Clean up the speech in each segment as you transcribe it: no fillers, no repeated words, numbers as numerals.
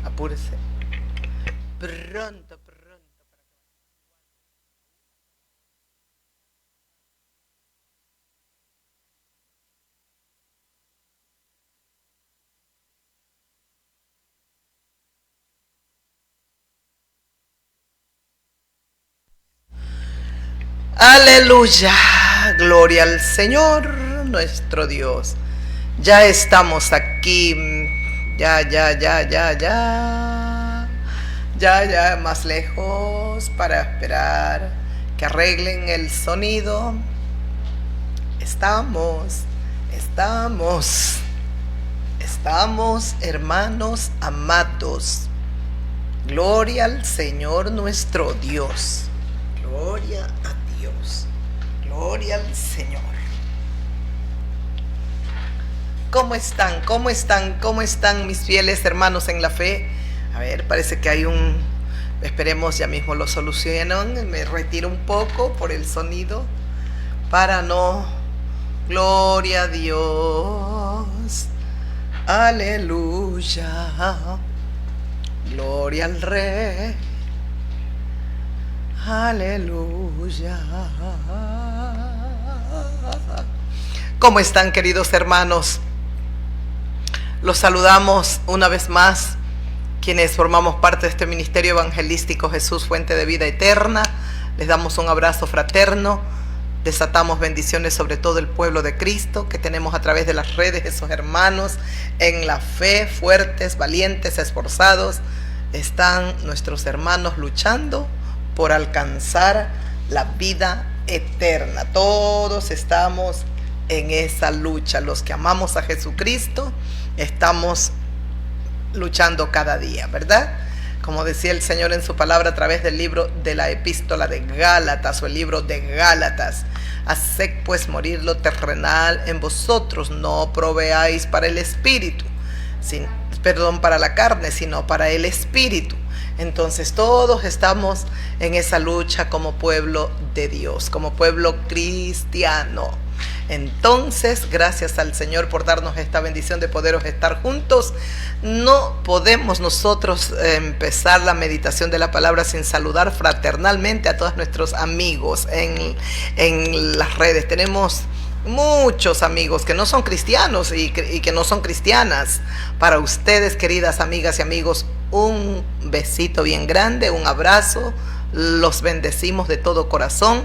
Apúrese. Pronto, pronto. Aleluya. Gloria al Señor nuestro Dios. Ya estamos aquí. Ya, más lejos para esperar que arreglen el sonido. Estamos, hermanos amados. Gloria al Señor nuestro Dios. Gloria a Dios. Gloria al Señor. ¿Cómo están? ¿Cómo están? ¿Cómo están mis fieles hermanos en la fe? A ver, parece que hay un... Esperemos ya mismo lo solucionen. Me retiro un poco por el sonido para no... Gloria a Dios. Aleluya. Gloria al Rey. Aleluya. ¿Cómo están, queridos hermanos? Los saludamos una vez más, quienes formamos parte de este ministerio evangelístico Jesús, Fuente de Vida Eterna. Les damos un abrazo fraterno. Desatamos bendiciones sobre todo el pueblo de Cristo que tenemos a través de las redes, esos hermanos en la fe, fuertes, valientes, esforzados. Están nuestros hermanos luchando por alcanzar la vida eterna. Todos estamos en esa lucha. Los que amamos a Jesucristo estamos luchando cada día, ¿verdad? Como decía el Señor en su palabra a través del libro de la epístola de Gálatas o el libro de Gálatas: haced pues morir lo terrenal en vosotros, no proveáis para el espíritu, para la carne, sino para el espíritu. Entonces todos estamos en esa lucha como pueblo de Dios, como pueblo cristiano. Entonces, gracias al Señor por darnos esta bendición de poderos estar juntos. No podemos nosotros empezar la meditación de la palabra sin saludar fraternalmente a todos nuestros amigos en las redes. Tenemos muchos amigos que no son cristianos y que no son cristianas. Para ustedes, queridas amigas y amigos, un besito bien grande, un abrazo. Los bendecimos de todo corazón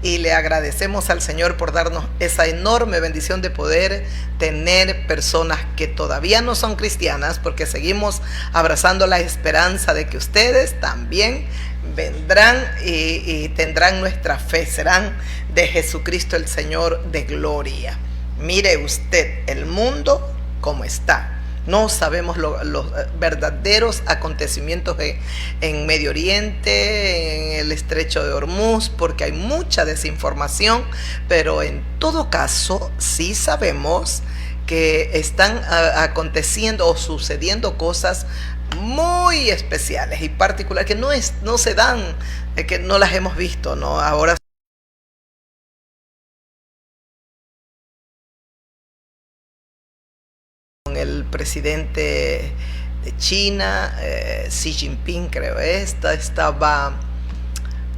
y le agradecemos al Señor por darnos esa enorme bendición de poder tener personas que todavía no son cristianas, porque seguimos abrazando la esperanza de que ustedes también vendrán y tendrán nuestra fe, serán de Jesucristo el Señor de gloria. Mire usted el mundo como está. No sabemos los verdaderos acontecimientos en Medio Oriente, en el Estrecho de Hormuz, porque hay mucha desinformación, pero en todo caso sí sabemos que están aconteciendo o sucediendo cosas muy especiales y particulares que no se dan, que no las hemos visto, ¿no? Ahora el presidente de China, Xi Jinping, creo estaba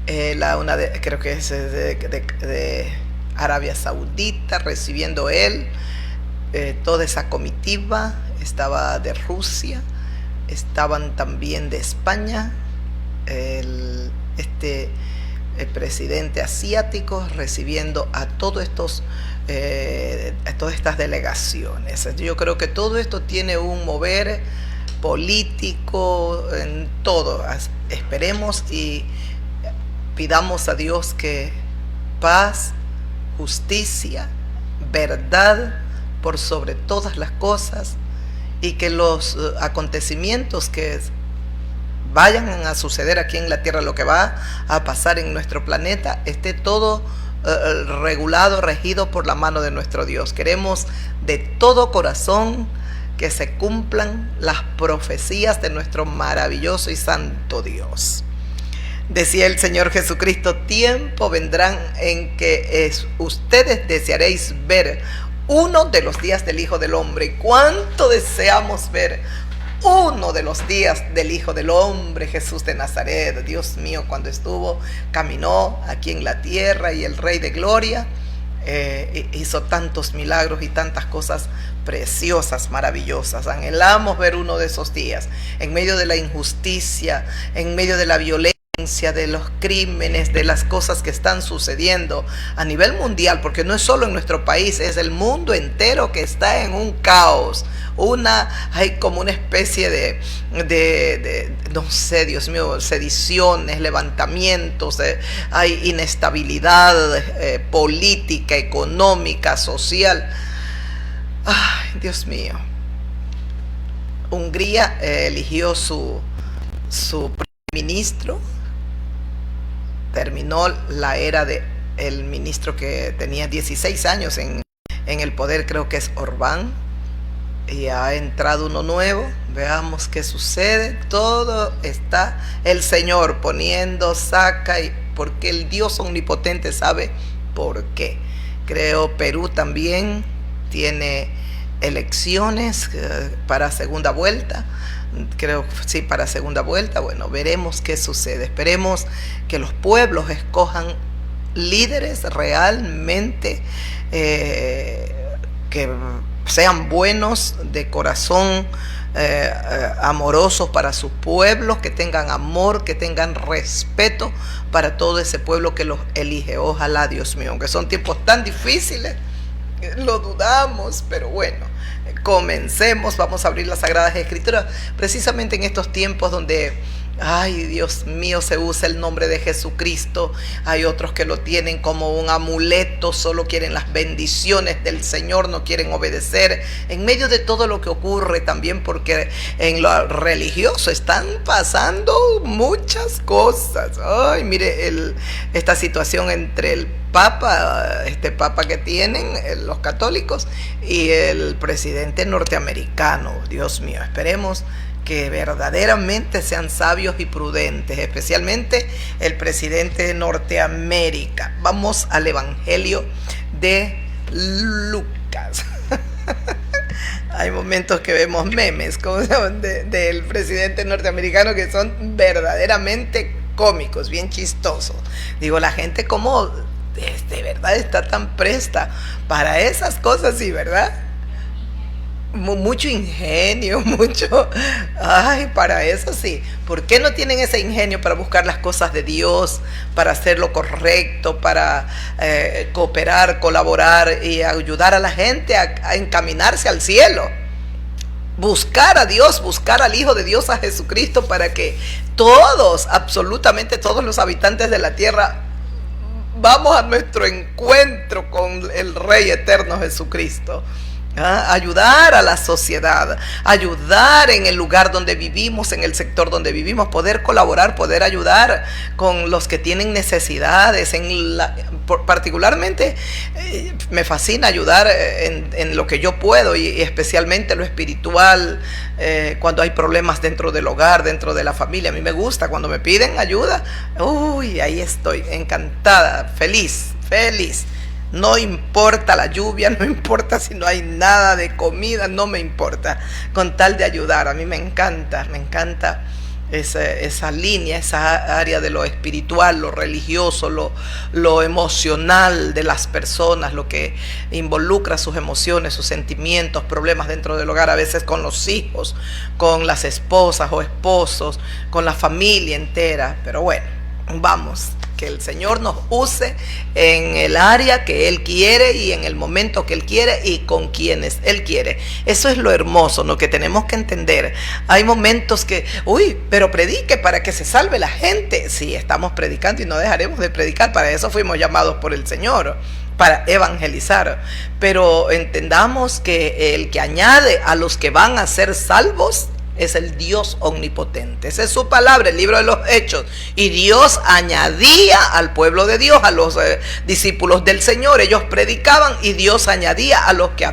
creo que es de Arabia Saudita, recibiendo él, toda esa comitiva. Estaba de Rusia, estaban también de España, el presidente asiático recibiendo a todas estas delegaciones. Yo creo que todo esto tiene un mover político en todo. Esperemos y pidamos a Dios que paz, justicia, verdad por sobre todas las cosas, y que los acontecimientos que vayan a suceder aquí en la tierra, lo que va a pasar en nuestro planeta, esté todo regulado, regido por la mano de nuestro Dios. Queremos de todo corazón que se cumplan las profecías de nuestro maravilloso y santo Dios. Decía el Señor Jesucristo: tiempo vendrán en que ustedes desearéis ver uno de los días del Hijo del Hombre. ¿Cuánto deseamos ver uno de los días del Hijo del Hombre, Jesús de Nazaret. Dios mío, cuando caminó aquí en la tierra, y el Rey de Gloria hizo tantos milagros y tantas cosas preciosas, maravillosas. Anhelamos ver uno de esos días, en medio de la injusticia, en medio de la violencia, de los crímenes, de las cosas que están sucediendo a nivel mundial, porque no es solo en nuestro país, es el mundo entero que está en un caos. Hay como una especie de no sé, Dios mío, sediciones, levantamientos, hay inestabilidad política, económica, social. Ay, Dios mío. Hungría eligió su primer ministro. Terminó la era del ministro que tenía 16 años en el poder, creo que es Orbán, y ha entrado uno nuevo. Veamos qué sucede. Todo está el Señor poniendo, saca, porque el Dios omnipotente sabe por qué. Creo Perú también tiene elecciones para segunda vuelta. Creo, sí, para segunda vuelta. Bueno, veremos qué sucede. Esperemos que los pueblos escojan líderes realmente que sean buenos de corazón, amorosos para sus pueblos, que tengan amor, que tengan respeto para todo ese pueblo que los elige. Ojalá, Dios mío, aunque son tiempos tan difíciles, lo dudamos, pero bueno, comencemos. Vamos a abrir las Sagradas Escrituras precisamente en estos tiempos donde, ay, Dios mío, se usa el nombre de Jesucristo. Hay otros que lo tienen como un amuleto, solo quieren las bendiciones del Señor, no quieren obedecer en medio de todo lo que ocurre también, porque en lo religioso están pasando muchas cosas. Ay, mire esta situación entre el Papa, este Papa que tienen los católicos, y el presidente norteamericano. Dios mío, esperemos que verdaderamente sean sabios y prudentes, especialmente el presidente de Norteamérica. Vamos al Evangelio de Lucas. Hay momentos que vemos memes del presidente norteamericano que son verdaderamente cómicos, bien chistosos. Digo, la gente como de verdad está tan presta para esas cosas, sí, ¿verdad? Mucho ingenio, ay, para eso sí. ¿Por qué no tienen ese ingenio para buscar las cosas de Dios, para hacer lo correcto, para cooperar, colaborar y ayudar a la gente a encaminarse al cielo? Buscar a Dios, buscar al Hijo de Dios, a Jesucristo, para que todos, absolutamente todos los habitantes de la tierra, vamos a nuestro encuentro con el Rey eterno Jesucristo. Ayudar a la sociedad, ayudar en el lugar donde vivimos, en el sector donde vivimos, poder colaborar, poder ayudar con los que tienen necesidades. Particularmente me fascina ayudar en lo que yo puedo, y especialmente lo espiritual, cuando hay problemas dentro del hogar, dentro de la familia. A mí me gusta cuando me piden ayuda. Uy, ahí estoy, encantada, feliz. No importa la lluvia, no importa si no hay nada de comida, no me importa, con tal de ayudar. A mí me encanta esa línea, esa área de lo espiritual, lo religioso, lo emocional de las personas, lo que involucra sus emociones, sus sentimientos, problemas dentro del hogar, a veces con los hijos, con las esposas o esposos, con la familia entera. Pero bueno, vamos, que el Señor nos use en el área que Él quiere y en el momento que Él quiere y con quienes Él quiere. Eso es lo hermoso, ¿no?, que tenemos que entender. Hay momentos que, pero predique para que se salve la gente. Sí, estamos predicando y no dejaremos de predicar. Para eso fuimos llamados por el Señor, para evangelizar. Pero entendamos que el que añade a los que van a ser salvos es el Dios omnipotente. Esa es su palabra, el libro de los Hechos. Y Dios añadía al pueblo de Dios, a los discípulos del Señor. Ellos predicaban y Dios añadía a los que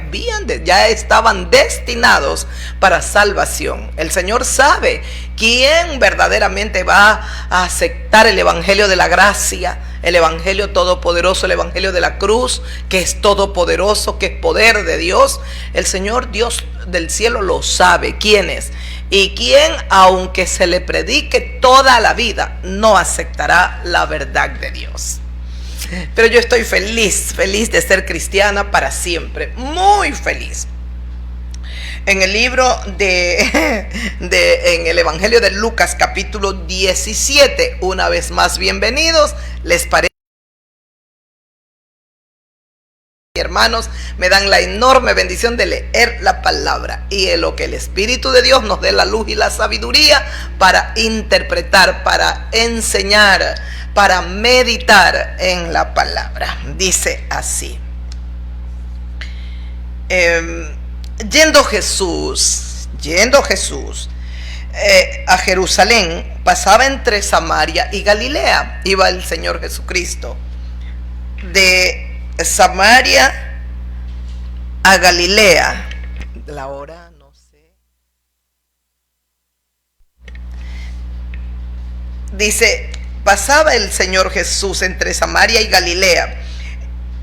ya estaban destinados para salvación. El Señor sabe quién verdaderamente va a aceptar el evangelio de la gracia, el evangelio todopoderoso, el evangelio de la cruz, que es todopoderoso, que es poder de Dios. El Señor Dios del cielo lo sabe quién es. Y quién, aunque se le predique toda la vida, no aceptará la verdad de Dios. Pero yo estoy feliz de ser cristiana para siempre, muy feliz. En el libro en el Evangelio de Lucas, capítulo 17, una vez más, bienvenidos. ¿Les parece? Hermanos, me dan la enorme bendición de leer la palabra y en lo que el Espíritu de Dios nos dé la luz y la sabiduría para interpretar, para enseñar, para meditar en la palabra. Dice así: yendo Jesús a Jerusalén, pasaba entre Samaria y Galilea. Iba el Señor Jesucristo de Samaria a Galilea. La hora no sé. Dice, pasaba el Señor Jesús entre Samaria y Galilea.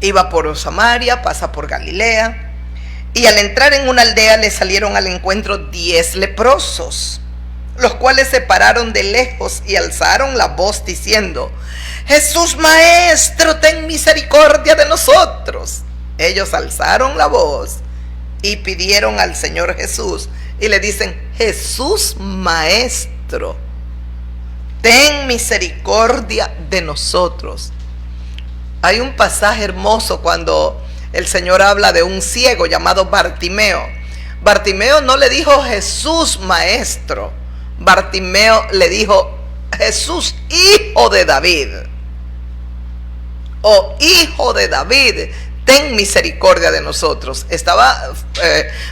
Iba por Samaria, pasa por Galilea. Y al entrar en una aldea le salieron al encuentro 10 leprosos, los cuales se pararon de lejos y alzaron la voz diciendo: Jesús, Maestro, ten misericordia de nosotros. Ellos alzaron la voz y pidieron al Señor Jesús y le dicen: Jesús, Maestro, ten misericordia de nosotros. Hay un pasaje hermoso cuando el Señor habla de un ciego llamado Bartimeo. Bartimeo no le dijo Jesús, Maestro. Bartimeo le dijo: Jesús, hijo de David, o hijo de David, ten misericordia de nosotros. Estaba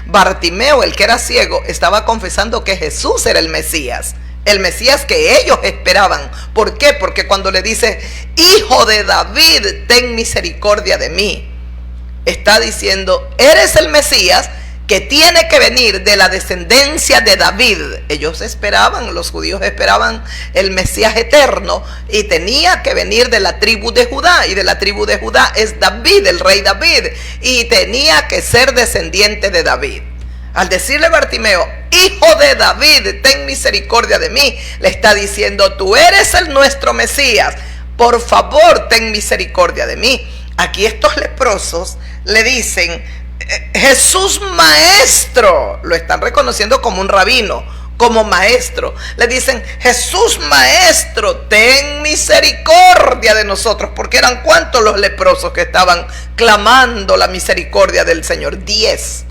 Bartimeo, el que era ciego, estaba confesando que Jesús era el Mesías que ellos esperaban. ¿Por qué? Porque cuando le dice hijo de David, ten misericordia de mí, está diciendo: eres el Mesías que tiene que venir de la descendencia de David. Ellos esperaban, los judíos esperaban el Mesías eterno, y tenía que venir de la tribu de Judá, y de la tribu de Judá es David, el rey David, y tenía que ser descendiente de David. Al decirle Bartimeo: hijo de David, ten misericordia de mí, le está diciendo: tú eres el nuestro Mesías, por favor ten misericordia de mí. Aquí estos leprosos le dicen: Jesús, Maestro. Lo están reconociendo como un rabino, como maestro. Le dicen: Jesús, Maestro, ten misericordia de nosotros. Porque eran ¿cuántos los leprosos que estaban clamando la misericordia del Señor? 10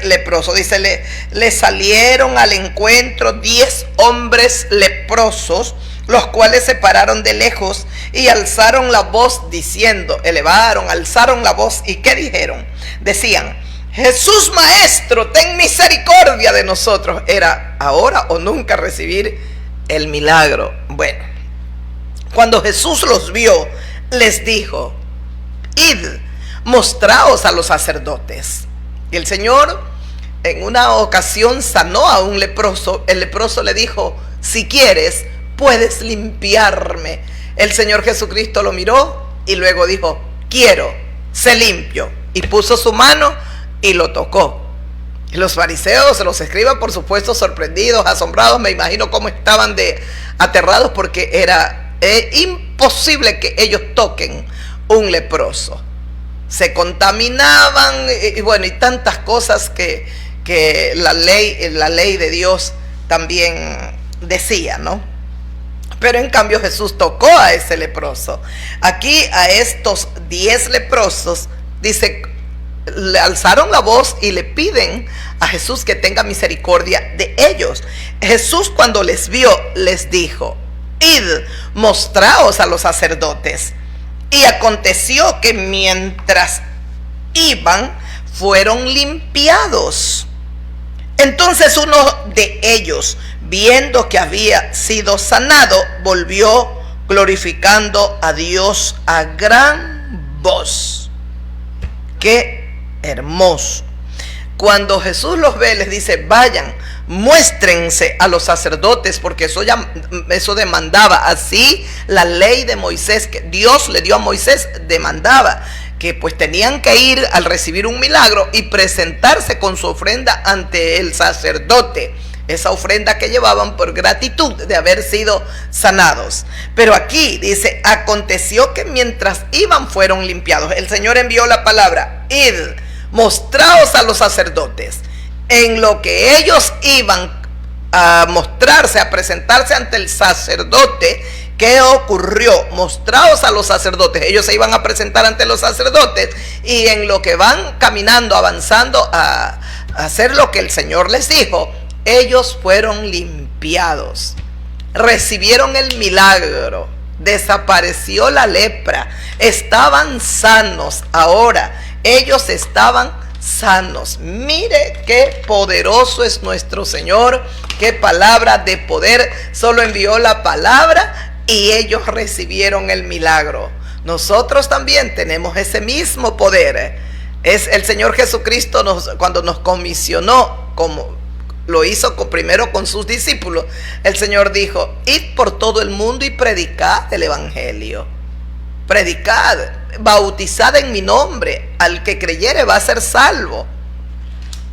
leprosos. Dice, le salieron al encuentro 10 hombres leprosos, los cuales se pararon de lejos y alzaron la voz diciendo, alzaron la voz, ¿y qué dijeron? Decían: Jesús, Maestro, ten misericordia de nosotros. Era ahora o nunca recibir el milagro. Bueno, cuando Jesús los vio, les dijo: id, mostraos a los sacerdotes. Y el Señor en una ocasión sanó a un leproso. El leproso le dijo: si quieres, puedes limpiarme. El Señor Jesucristo lo miró y luego dijo: quiero, sé limpio. Y puso su mano y lo tocó. Y los fariseos, los escribas, por supuesto, sorprendidos, asombrados, me imagino cómo estaban aterrados, porque era imposible que ellos toquen un leproso. Se contaminaban y bueno, y tantas cosas que la ley de Dios también decía, ¿no? Pero en cambio Jesús tocó a ese leproso. Aquí a estos 10 leprosos, dice, le alzaron la voz y le piden a Jesús que tenga misericordia de ellos. Jesús, cuando les vio, les dijo: id, mostraos a los sacerdotes. Y aconteció que mientras iban, fueron limpiados. Entonces uno de ellos, viendo que había sido sanado, volvió glorificando a Dios a gran voz. ¡Qué hermoso! Cuando Jesús los ve, les dice: vayan, muéstrense a los sacerdotes, porque eso demandaba. Así la ley de Moisés, que Dios le dio a Moisés, demandaba que pues tenían que ir al recibir un milagro y presentarse con su ofrenda ante el sacerdote. Esa ofrenda que llevaban por gratitud de haber sido sanados. Pero aquí dice, aconteció que mientras iban fueron limpiados. El Señor envió la palabra, id, mostraos a los sacerdotes. En lo que ellos iban a mostrarse, a presentarse ante el sacerdote, ¿qué ocurrió? Mostraos a los sacerdotes. Ellos se iban a presentar ante los sacerdotes y en lo que van caminando, avanzando a hacer lo que el Señor les dijo, ellos fueron limpiados, recibieron el milagro, desapareció la lepra, estaban sanos. Ahora ellos estaban sanos. Mire qué poderoso es nuestro Señor, qué palabra de poder. Solo envió la palabra y ellos recibieron el milagro. Nosotros también tenemos ese mismo poder. Es el Señor Jesucristo cuando nos comisionó, como lo hizo primero con sus discípulos. El Señor dijo, id por todo el mundo y predicad el evangelio. Predicad, bautizad en mi nombre. Al que creyere va a ser salvo.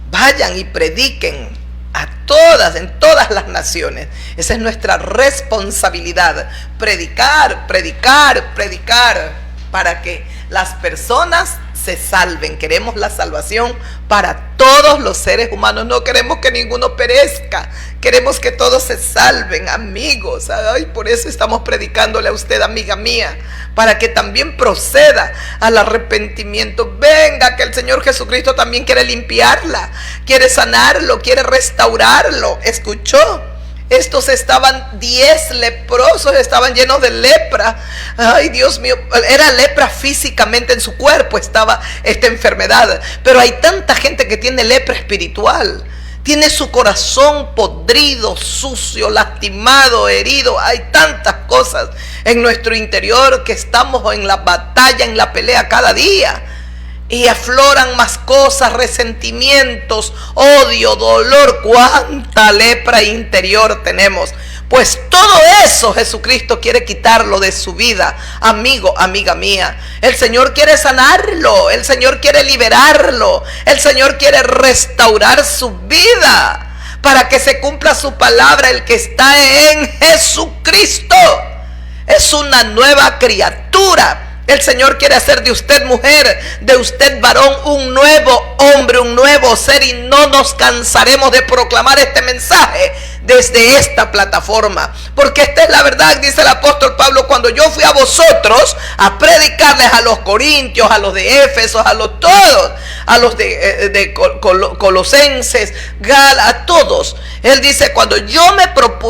Vayan y prediquen en todas las naciones. Esa es nuestra responsabilidad. Predicar, predicar, predicar, para que las personas se salven. Queremos la salvación para todos los seres humanos. No queremos que ninguno perezca. Queremos que todos se salven, amigos. Ay, por eso estamos predicándole a usted, amiga mía, para que también proceda al arrepentimiento. Venga, que el Señor Jesucristo también quiere limpiarla, quiere sanarlo, quiere restaurarlo. ¿Escuchó? Estos estaban 10 leprosos, estaban llenos de lepra. Ay, Dios mío, era lepra físicamente en su cuerpo, estaba esta enfermedad. Pero hay tanta gente que tiene lepra espiritual. Tiene su corazón podrido, sucio, lastimado, herido. Hay tantas cosas en nuestro interior que estamos en la batalla, en la pelea cada día. Y afloran más cosas, resentimientos, odio, dolor. Cuánta lepra interior tenemos. Pues todo eso Jesucristo quiere quitarlo de su vida, amigo, amiga mía. El Señor quiere sanarlo, el Señor quiere liberarlo, el Señor quiere restaurar su vida para que se cumpla su palabra. El que está en Jesucristo es una nueva criatura. El Señor quiere hacer de usted mujer, de usted varón, un nuevo hombre, un nuevo ser, y no nos cansaremos de proclamar este mensaje desde esta plataforma, porque esta es la verdad. Dice el apóstol Pablo, cuando yo fui a vosotros a predicarles a los corintios, a los de Éfeso, a los de Colosenses, a todos, él dice, cuando yo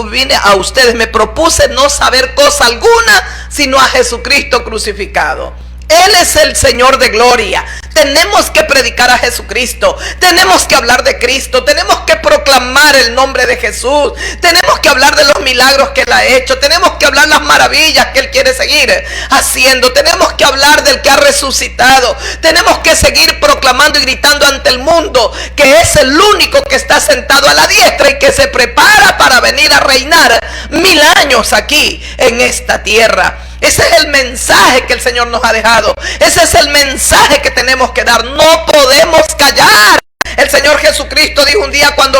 vine a ustedes, me propuse no saber cosa alguna sino a Jesucristo crucificado. Él es el Señor de gloria. Tenemos que predicar a Jesucristo. Tenemos que hablar de Cristo. Tenemos que proclamar el nombre de Jesús. Tenemos que hablar de los milagros que Él ha hecho. Tenemos que hablar las maravillas que Él quiere seguir haciendo. Tenemos que hablar del que ha resucitado. Tenemos que seguir proclamando y gritando ante el mundo que es el único que está sentado a la diestra y que se prepara para venir a reinar 1000 años aquí en esta tierra. Ese es el mensaje que el Señor nos ha dejado. Ese es el mensaje que tenemos que dar. No podemos callar. El Señor Jesucristo dijo un día cuando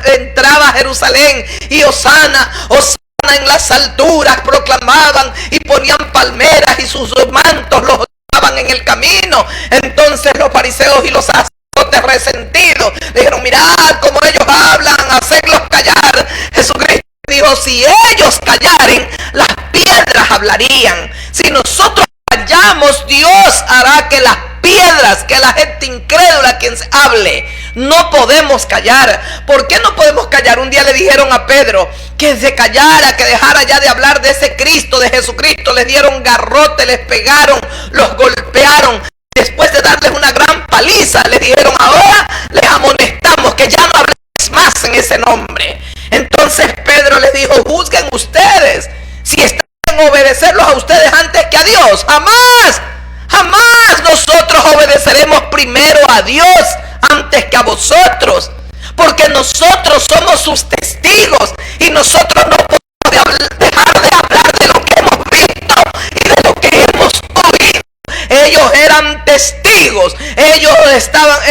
entraba a Jerusalén y Hosana, Hosana en las alturas, proclamaban y ponían palmeras y sus mantos los daban en el camino. Entonces los fariseos y los sacerdotes resentidos dijeron, mirad cómo ellos hablan, hacedlos callar. Jesucristo dijo, si ellos callaren, las piedras hablarían. Si nosotros callamos, Dios hará que las piedras, que la gente incrédula quien hable. No podemos callar. ¿Por qué no podemos callar? Un día le dijeron a Pedro que se callara, que dejara ya de hablar de ese Cristo, de Jesucristo. Les dieron garrote, les pegaron, los golpearon. Después de darles una gran paliza, le dijeron, ahora les amonestamos que ya no habléis más en ese nombre. Entonces Pedro les dijo, juzguen ustedes si están en obedecerlos a ustedes antes que a Dios. Jamás, jamás nosotros obedeceremos primero a Dios antes que a vosotros, porque nosotros somos sus testigos y nosotros no podemos dejar de hablar de lo que hemos visto y de lo que hemos oído. Ellos eran testigos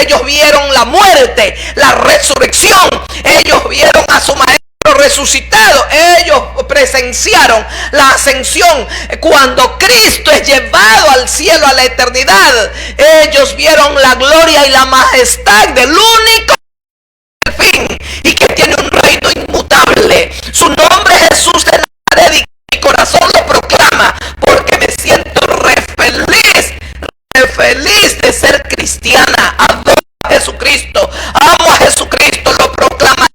ellos vieron la muerte, la resurrección, ellos vieron a su maestro resucitado, ellos presenciaron la ascensión. Cuando Cristo es llevado al cielo, a la eternidad, ellos vieron la gloria y la majestad del único fin y que tiene un reino inmutable. Su nombre es Jesús de Nazaret y mi corazón lo proclama, porque me siento feliz de ser cristiana. Adoro a Jesucristo, amo a Jesucristo, lo proclamaré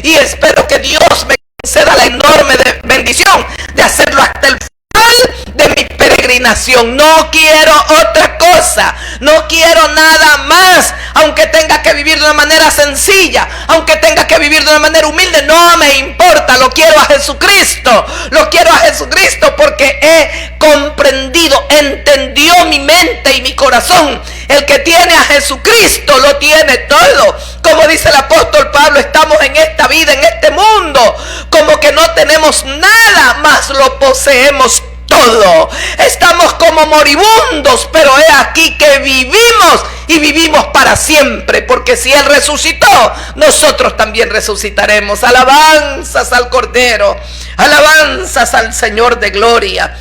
y espero que Dios me conceda la enorme bendición de hacerlo hasta el final de mi peregrinación. No quiero otra cosa, no quiero nada más, aunque tenga que vivir de una manera sencilla, aunque tenga que vivir de una manera humilde, no me importa. Lo quiero a Jesucristo, lo quiero a Jesucristo, porque he comprendido, entendió mi mente y mi corazón. El que tiene a Jesucristo lo tiene todo. Como dice el apóstol Pablo, estamos en esta vida, en este mundo, como que no tenemos nada, más lo poseemos todo. Estamos como moribundos, pero he aquí que vivimos y vivimos para siempre, porque si Él resucitó, nosotros también resucitaremos. Alabanzas al Cordero, alabanzas al Señor de gloria.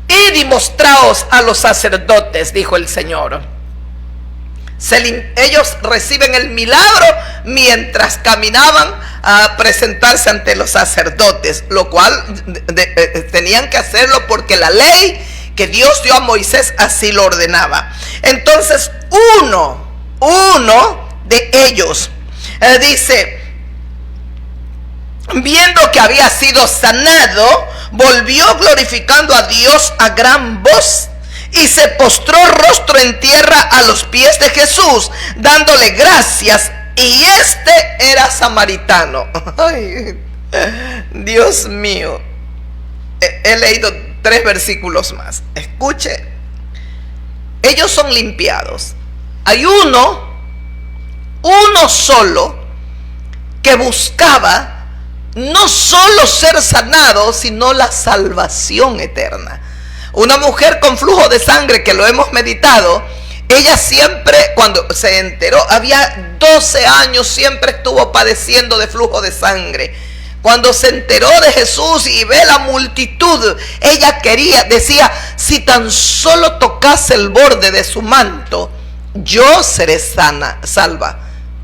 Id y mostraos a los sacerdotes, dijo el Señor. Ellos reciben el milagro mientras caminaban a presentarse ante los sacerdotes, lo cual tenían que hacerlo porque la ley que Dios dio a Moisés así lo ordenaba. Entonces uno de ellos dice, viendo que había sido sanado, volvió glorificando a Dios a gran voz y se postró rostro en tierra a los pies de Jesús, dándole gracias. Y este era samaritano. Ay, Dios mío. He leído 3 versículos más. Escuche. Ellos son limpiados. Hay uno solo, que buscaba no solo ser sanado, sino la salvación eterna. Una mujer con flujo de sangre, que lo hemos meditado, ella siempre, cuando se enteró, había 12 años, siempre estuvo padeciendo de flujo de sangre. Cuando se enteró de Jesús y ve la multitud, ella decía, si tan solo tocase el borde de su manto, yo seré salva.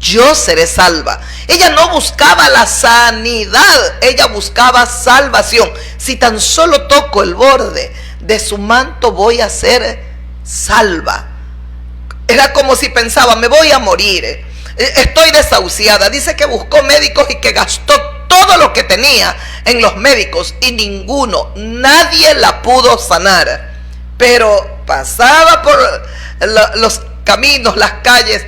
Yo seré salva. Ella no buscaba la sanidad, ella buscaba salvación. Si tan solo toco el borde de su manto, voy a ser salva. Era como si pensaba, me voy a morir, estoy desahuciada. Dice que buscó médicos y que gastó todo lo que tenía en los médicos y nadie la pudo sanar. Pero pasaba por los caminos, las calles,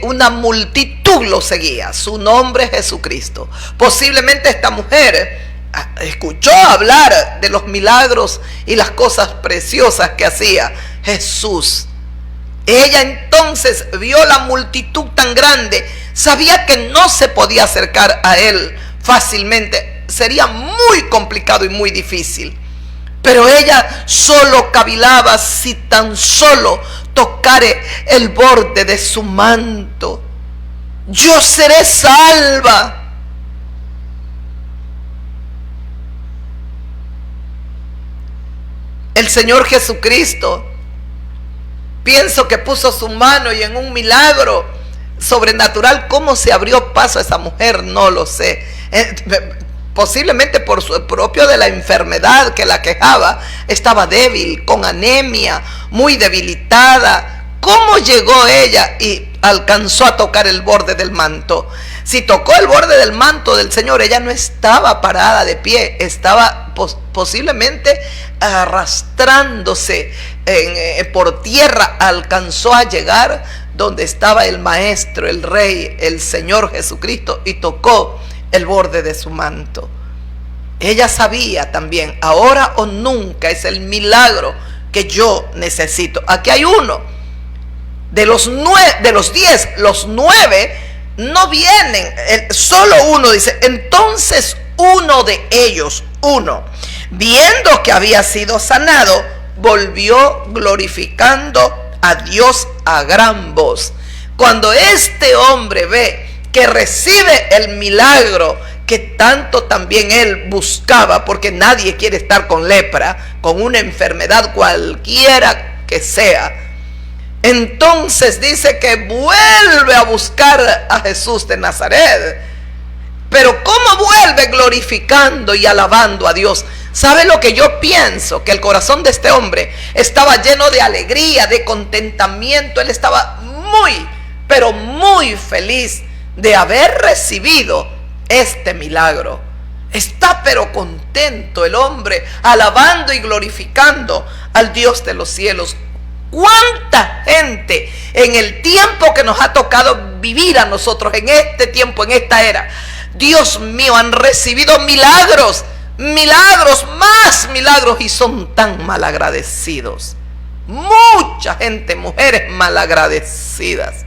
una multitud lo seguía. Su nombre es Jesucristo. Posiblemente esta mujer escuchó hablar de los milagros y las cosas preciosas que hacía Jesús. Ella entonces vio la multitud tan grande, sabía que no se podía acercar a Él fácilmente, sería muy complicado y muy difícil. Pero ella solo cavilaba, si tan solo tocare el borde de su manto, yo seré salva. El Señor Jesucristo, pienso que puso su mano y en un milagro sobrenatural, ¿cómo se abrió paso a esa mujer? No lo sé. Posiblemente por su propio de la enfermedad que la quejaba, estaba débil, con anemia, muy debilitada. ¿Cómo llegó ella y alcanzó a tocar el borde del manto? Si tocó el borde del manto del Señor, ella no estaba parada de pie, estaba posiblemente arrastrándose por tierra. Alcanzó a llegar donde estaba el Maestro, el Rey, el Señor Jesucristo, y tocó el borde de su manto. Ella sabía también, ahora o nunca es el milagro que yo necesito. Aquí hay uno de los 10, los 9 no vienen, solo uno. Dice, entonces uno de ellos, viendo que había sido sanado, volvió glorificando a Dios a gran voz. Cuando este hombre ve que recibe el milagro que tanto también él buscaba, porque nadie quiere estar con lepra, con una enfermedad cualquiera que sea, entonces dice que vuelve a buscar a Jesús de Nazaret. Pero ¿cómo vuelve? Glorificando y alabando a Dios. ¿Sabe lo que yo pienso? Que el corazón de este hombre estaba lleno de alegría, de contentamiento. Él estaba muy, pero muy feliz de haber recibido este milagro. Está pero contento el hombre, alabando y glorificando al Dios de los cielos. ¿Cuánta gente en el tiempo que nos ha tocado vivir a nosotros, en este tiempo, en esta era, Dios mío, han recibido milagros, milagros, más milagros, y son tan malagradecidos? Mucha gente, mujeres malagradecidas,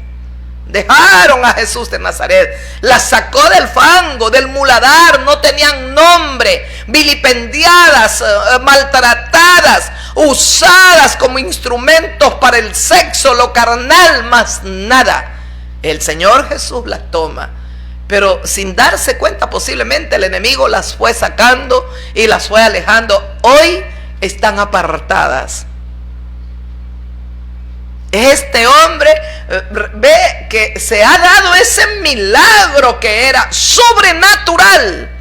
dejaron a Jesús de Nazaret, la sacó del fango, del muladar, no tenían nombre, vilipendiadas, maltratadas, usadas como instrumentos para el sexo, lo carnal, más nada. El Señor Jesús las toma, pero sin darse cuenta, posiblemente el enemigo las fue sacando y las fue alejando. Hoy están apartadas. Este hombre ve que se ha dado ese milagro que era sobrenatural,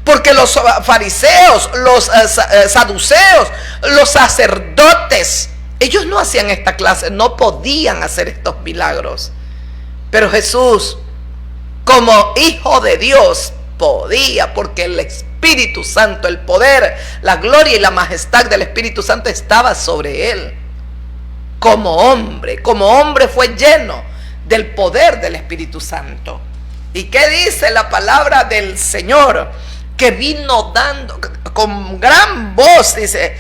porque los fariseos, los saduceos, los sacerdotes, ellos no hacían esta clase, no podían hacer estos milagros. Pero Jesús, como Hijo de Dios, podía, porque el Espíritu Santo, el poder, la gloria y la majestad del Espíritu Santo estaba sobre él. Como hombre fue lleno del poder del Espíritu Santo. ¿Y qué dice la palabra del Señor? Que vino dando con gran voz, dice,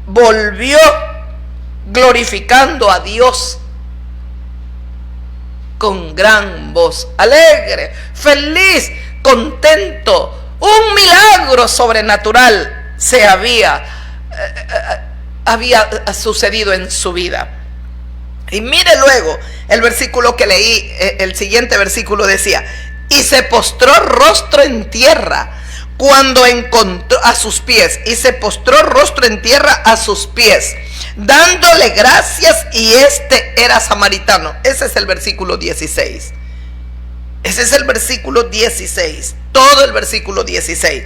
volvió glorificando a Dios con gran voz, alegre, feliz, contento. Un milagro sobrenatural se había sucedido en su vida. Y mire luego el versículo que leí, el siguiente versículo decía: y se postró rostro en tierra cuando encontró a sus pies, y se postró rostro en tierra a sus pies, dándole gracias, y este era samaritano. Ese es el versículo 16. Ese es el versículo 16, todo el versículo 16.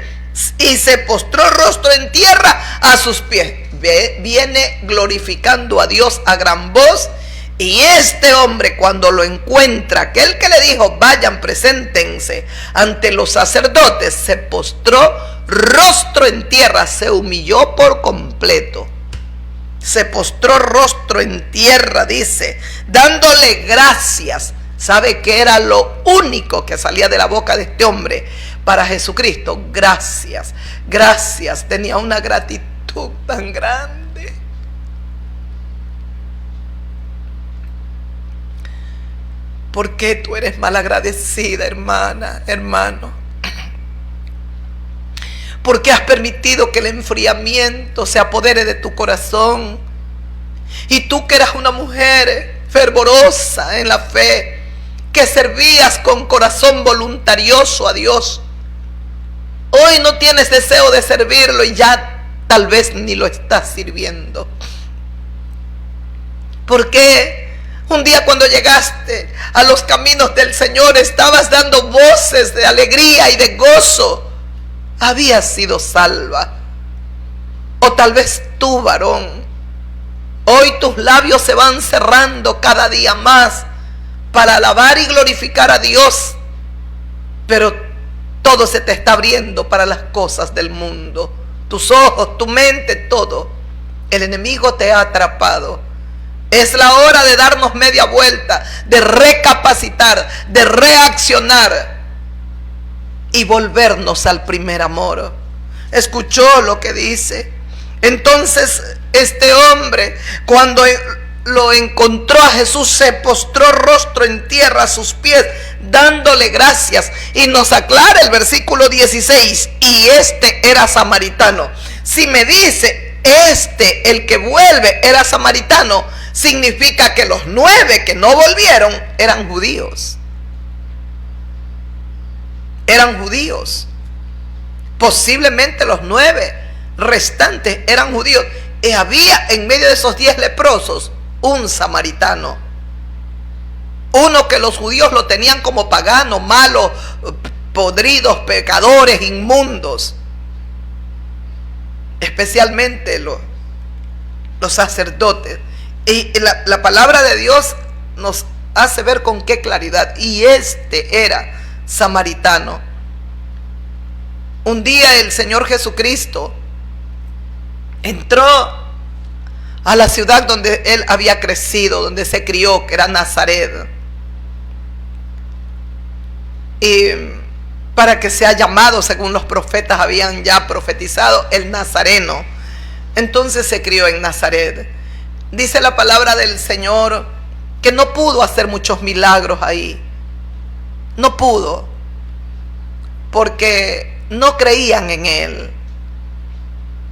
Y se postró rostro en tierra a sus pies. Viene glorificando a Dios a gran voz. Y este hombre, cuando lo encuentra, aquel que le dijo vayan, preséntense ante los sacerdotes, se postró rostro en tierra, se humilló por completo. Se postró rostro en tierra, dice, dándole gracias. ¿Sabe qué era lo único que salía de la boca de este hombre para Jesucristo? Gracias, gracias. Tenía una gratitud tan grande. ¿Por qué tú eres malagradecida, hermana, hermano? ¿Por qué has permitido que el enfriamiento se apodere de tu corazón? Y tú, que eras una mujer fervorosa en la fe, que servías con corazón voluntarioso a Dios, hoy no tienes deseo de servirlo y ya tal vez ni lo estás sirviendo. ¿Por qué? Un día, cuando llegaste a los caminos del Señor, estabas dando voces de alegría y de gozo. Habías sido salva. O tal vez tú, varón, hoy tus labios se van cerrando cada día más para alabar y glorificar a Dios, pero todo se te está abriendo para las cosas del mundo. Tus ojos, tu mente, todo. El enemigo te ha atrapado. Es la hora de darnos media vuelta, de recapacitar, de reaccionar y volvernos al primer amor. ¿Escuchó lo que dice? Entonces este hombre, cuando lo encontró a Jesús, se postró rostro en tierra a sus pies, dándole gracias. Y nos aclara el versículo 16: y este era samaritano. Si me dice el que vuelve era samaritano, significa que los 9 que no volvieron eran judíos. Eran judíos. Posiblemente los 9 restantes eran judíos. Y había en medio de esos 10 leprosos un samaritano. Uno que los judíos lo tenían como pagano, malo, podridos, pecadores, inmundos. Especialmente los sacerdotes. Y la palabra de Dios nos hace ver con qué claridad. Y este era samaritano. Un día el Señor Jesucristo entró a la ciudad donde él había crecido, donde se crió, que era Nazaret. Y para que sea llamado, según los profetas habían ya profetizado, el Nazareno. Entonces se crió en Nazaret. Dice la palabra del Señor que no pudo hacer muchos milagros ahí. No pudo, porque no creían en él.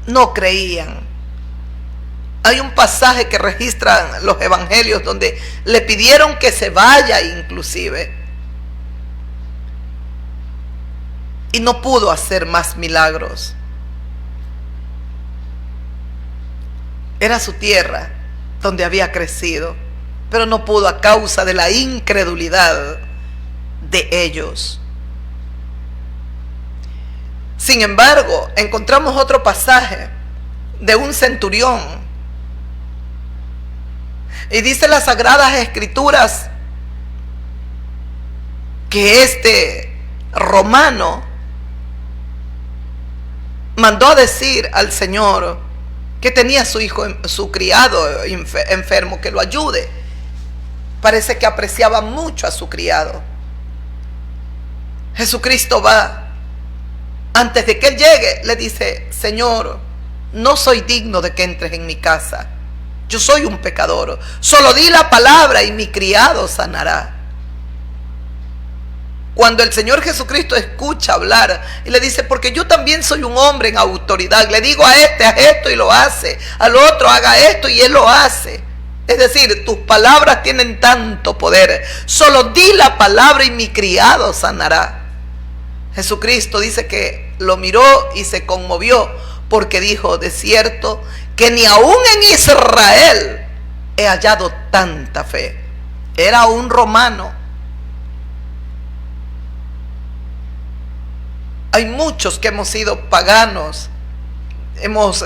No creían. Hay un pasaje que registran los evangelios donde le pidieron que se vaya inclusive. Y no pudo hacer más milagros. Era su tierra donde había crecido, pero no pudo a causa de la incredulidad de ellos. Sin embargo, encontramos otro pasaje de un centurión. Y dice las Sagradas Escrituras que este romano mandó a decir al Señor que tenía su hijo, su criado enfermo, que lo ayude. Parece que apreciaba mucho a su criado. Jesucristo va. Antes de que él llegue, le dice: Señor, no soy digno de que entres en mi casa. Yo soy un pecador. Solo di la palabra y mi criado sanará. Cuando el Señor Jesucristo escucha hablar y le dice: porque yo también soy un hombre en autoridad, le digo a este, haz esto y lo hace, al otro haga esto y él lo hace. Es decir, tus palabras tienen tanto poder. Solo di la palabra y mi criado sanará. Jesucristo dice que lo miró y se conmovió, porque dijo: de cierto que ni aún en Israel he hallado tanta fe. Era un romano. Hay muchos que hemos sido paganos, hemos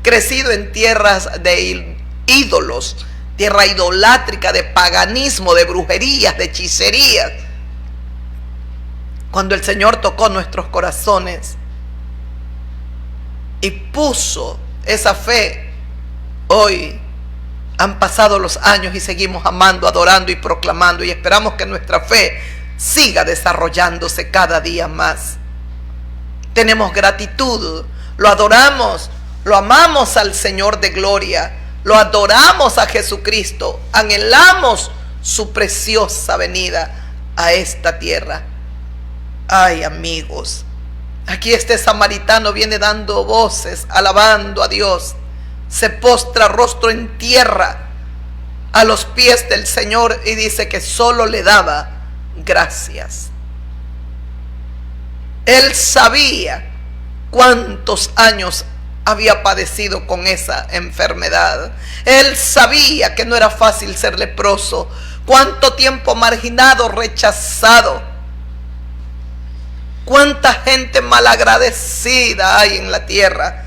crecido en tierras de ídolos, tierra idolátrica, de paganismo, de brujerías, de hechicerías. Cuando el Señor tocó nuestros corazones y puso esa fe, hoy han pasado los años y seguimos amando, adorando y proclamando, y esperamos que nuestra fe siga desarrollándose cada día más. Tenemos gratitud, lo adoramos, lo amamos al Señor de gloria, lo adoramos a Jesucristo, anhelamos su preciosa venida a esta tierra. Ay, amigos, aquí este samaritano viene dando voces, alabando a Dios, se postra rostro en tierra a los pies del Señor y dice que solo le daba gracias. Él sabía cuántos años había padecido con esa enfermedad. Él sabía que no era fácil ser leproso, cuánto tiempo marginado, rechazado. Cuánta gente malagradecida hay en la tierra.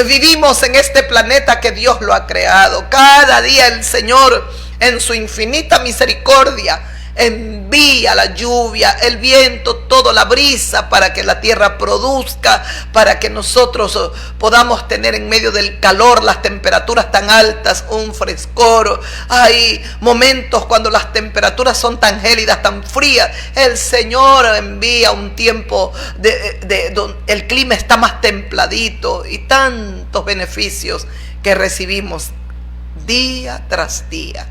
Vivimos en este planeta que Dios lo ha creado. Cada día el Señor, en su infinita misericordia, envía la lluvia, el viento, todo, la brisa, para que la tierra produzca, para que nosotros podamos tener en medio del calor, las temperaturas tan altas, un frescor. Hay momentos cuando las temperaturas son tan gélidas, tan frías. El Señor envía un tiempo donde el clima está más templadito, y tantos beneficios que recibimos día tras día.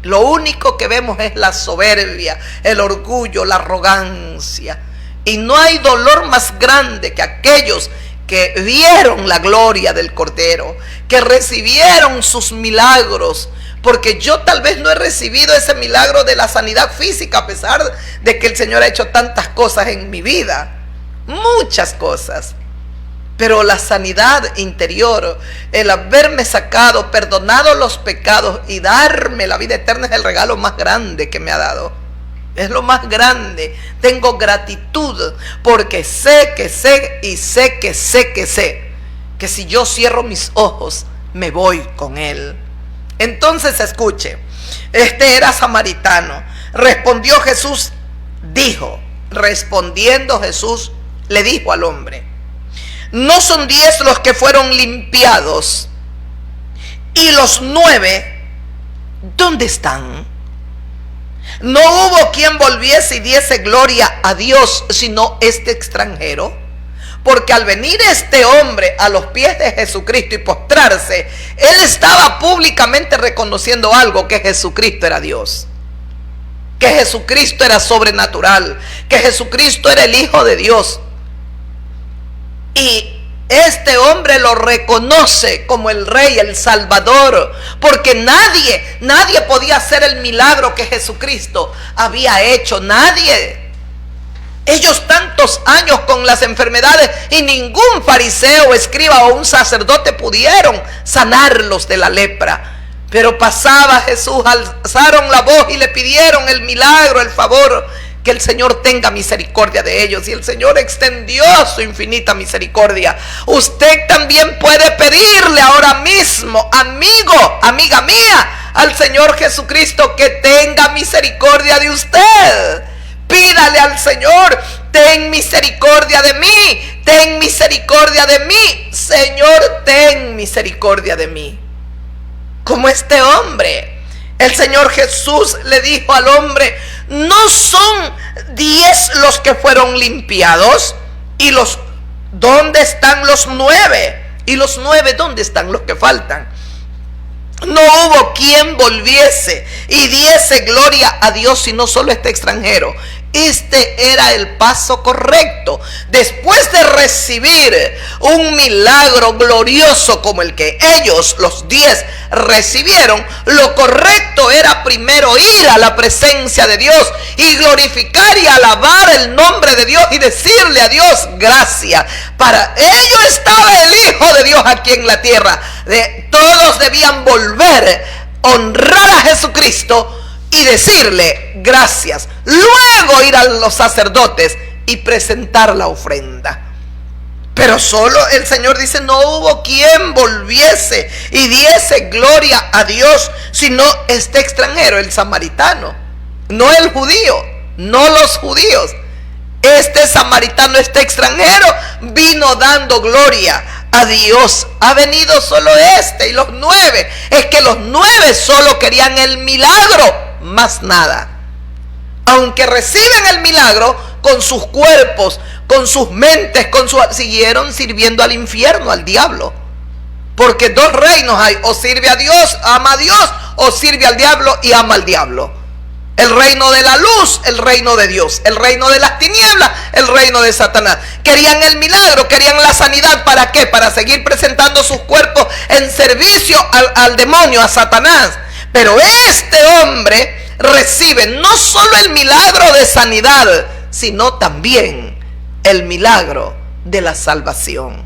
Lo único que vemos es la soberbia, el orgullo, la arrogancia. Y no hay dolor más grande que aquellos que vieron la gloria del Cordero, que recibieron sus milagros, porque yo tal vez no he recibido ese milagro de la sanidad física, a pesar de que el Señor ha hecho tantas cosas en mi vida, muchas cosas. Pero la sanidad interior, el haberme sacado, perdonado los pecados y darme la vida eterna es el regalo más grande que me ha dado. Es lo más grande. Tengo gratitud porque sé que si yo cierro mis ojos, me voy con Él. Entonces escuche, este era samaritano. Respondiendo Jesús, le dijo al hombre: ¿no son 10 los que fueron limpiados? ¿Y los 9 dónde están? No hubo quien volviese y diese gloria a Dios, sino este extranjero. Porque al venir este hombre a los pies de Jesucristo y postrarse, él estaba públicamente reconociendo algo: que Jesucristo era Dios, que Jesucristo era sobrenatural, que Jesucristo era el Hijo de Dios. Y este hombre lo reconoce como el Rey, el Salvador, porque nadie podía hacer el milagro que Jesucristo había hecho. Nadie. Ellos tantos años con las enfermedades y ningún fariseo, escriba o un sacerdote pudieron sanarlos de la lepra. Pero pasaba Jesús, alzaron la voz y le pidieron el milagro, el favor, que el Señor tenga misericordia de ellos. Y el Señor extendió su infinita misericordia. Usted también puede pedirle ahora mismo, amigo, amiga mía, al Señor Jesucristo que tenga misericordia de usted. Pídale al Señor: ten misericordia de mí, ten misericordia de mí, Señor, ten misericordia de mí. Como este hombre, el Señor Jesús le dijo al hombre: ¿no son 10 los que fueron limpiados? ¿Y dónde están los 9? ¿Y los 9 dónde están los que faltan? No hubo quien volviese y diese gloria a Dios, sino solo este extranjero. Este era el paso correcto. Después de recibir un milagro glorioso como el que ellos, los 10, recibieron, lo correcto era primero ir a la presencia de Dios y glorificar y alabar el nombre de Dios y decirle a Dios gracias. Para ello estaba el Hijo de Dios aquí en la tierra. Todos debían volver, honrar a Jesucristo y decirle gracias. Luego ir a los sacerdotes y presentar la ofrenda. Pero solo el Señor dice: no hubo quien volviese y diese gloria a Dios, sino este extranjero, el samaritano. No el judío, no los judíos. Este samaritano, este extranjero, vino dando gloria a Dios. Ha venido solo este y los 9. Es que los 9 solo querían el milagro, más nada. Aunque reciben el milagro, con sus cuerpos, con sus mentes, siguieron sirviendo al infierno, al diablo. Porque 2 reinos hay: o sirve a Dios, ama a Dios, o sirve al diablo y ama al diablo. El reino de la luz, el reino de Dios. El reino de las tinieblas, el reino de Satanás. Querían el milagro, querían la sanidad. ¿Para qué? Para seguir presentando sus cuerpos en servicio al demonio, a Satanás. Pero este hombre recibe no solo el milagro de sanidad, sino también el milagro de la salvación.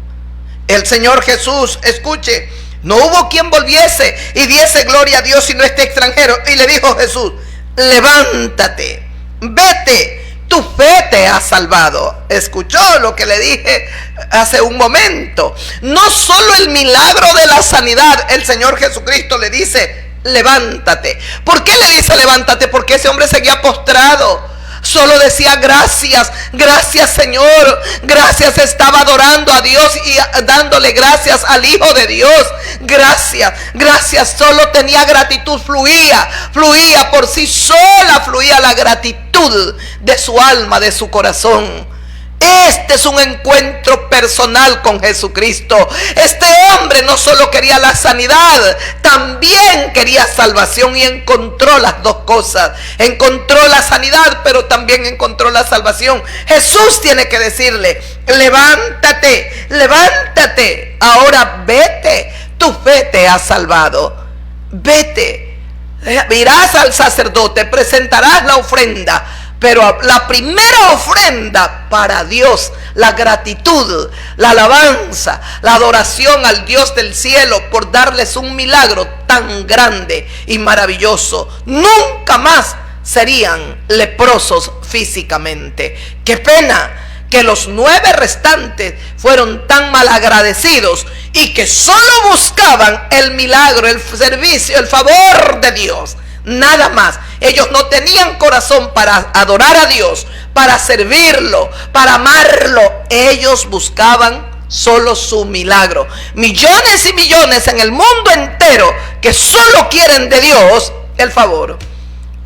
El Señor Jesús, escuche, no hubo quien volviese y diese gloria a Dios sino este extranjero. Y le dijo Jesús: levántate, vete, tu fe te ha salvado. Escuchó lo que le dije hace un momento. No solo el milagro de la sanidad, el Señor Jesucristo le dice: levántate. ¿Por qué le dice levántate? Porque ese hombre seguía postrado. Solo decía gracias, gracias Señor, gracias. Estaba adorando a Dios y dándole gracias al Hijo de Dios. Gracias, gracias. Solo tenía gratitud, fluía por sí sola, fluía la gratitud de su alma, de su corazón. Este es un encuentro personal con Jesucristo. Este hombre no solo quería la sanidad, también quería salvación, y encontró las dos cosas. Encontró la sanidad, pero también encontró la salvación. Jesús tiene que decirle: levántate, levántate, ahora vete, tu fe te ha salvado. Vete, irás al sacerdote, presentarás la ofrenda. Pero la primera ofrenda para Dios, la gratitud, la alabanza, la adoración al Dios del cielo por darles un milagro tan grande y maravilloso. Nunca más serían leprosos físicamente. Qué pena que los 9 restantes fueron tan malagradecidos y que solo buscaban el milagro, el servicio, el favor de Dios. Nada más. Ellos no tenían corazón para adorar a Dios, para servirlo, para amarlo. Ellos buscaban solo su milagro. Millones y millones en el mundo entero que solo quieren de Dios el favor,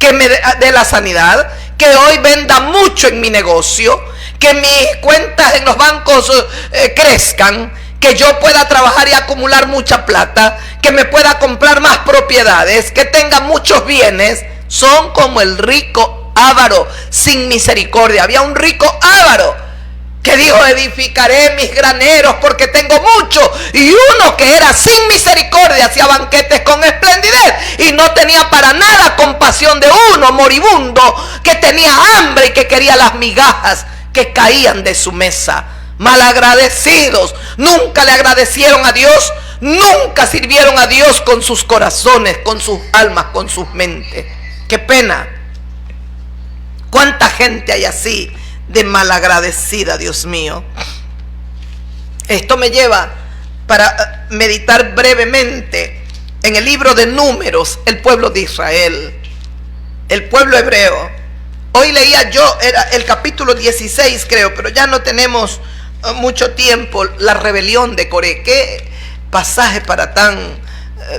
que me dé la sanidad, que hoy venda mucho en mi negocio, que mis cuentas en los bancos crezcan, que yo pueda trabajar y acumular mucha plata, que me pueda comprar más propiedades, que tenga muchos bienes. Son como el rico avaro sin misericordia. Había un rico avaro que dijo: edificaré mis graneros porque tengo mucho. Y uno que era sin misericordia hacía banquetes con esplendidez y no tenía para nada compasión de uno moribundo que tenía hambre y que quería las migajas que caían de su mesa. Malagradecidos, nunca le agradecieron a Dios, nunca sirvieron a Dios con sus corazones, con sus almas, con sus mentes. Qué pena. Cuánta gente hay así de malagradecida, Dios mío. Esto me lleva para meditar brevemente en el libro de Números, el pueblo de Israel, el pueblo hebreo. Hoy leía yo, era el capítulo 16 creo, pero ya no tenemos mucho tiempo. La rebelión de Coré. Qué pasaje para tan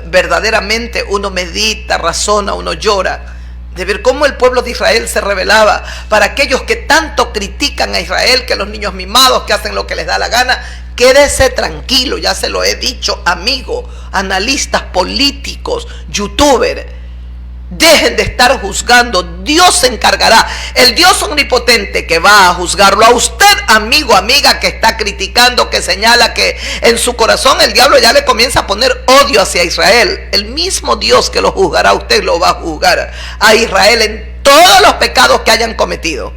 verdaderamente uno medita, razona, uno llora de ver cómo el pueblo de Israel se rebelaba. Para aquellos que tanto critican a Israel, que los niños mimados, que hacen lo que les da la gana, quédese tranquilo, ya se lo he dicho, amigo, analistas políticos, youtubers. Dejen de estar juzgando. Dios se encargará. El Dios omnipotente que va a juzgarlo a usted, amigo, amiga, que está criticando, que señala, que en su corazón el diablo ya le comienza a poner odio hacia Israel. El mismo Dios que lo juzgará a usted lo va a juzgar a Israel en todos los pecados que hayan cometido,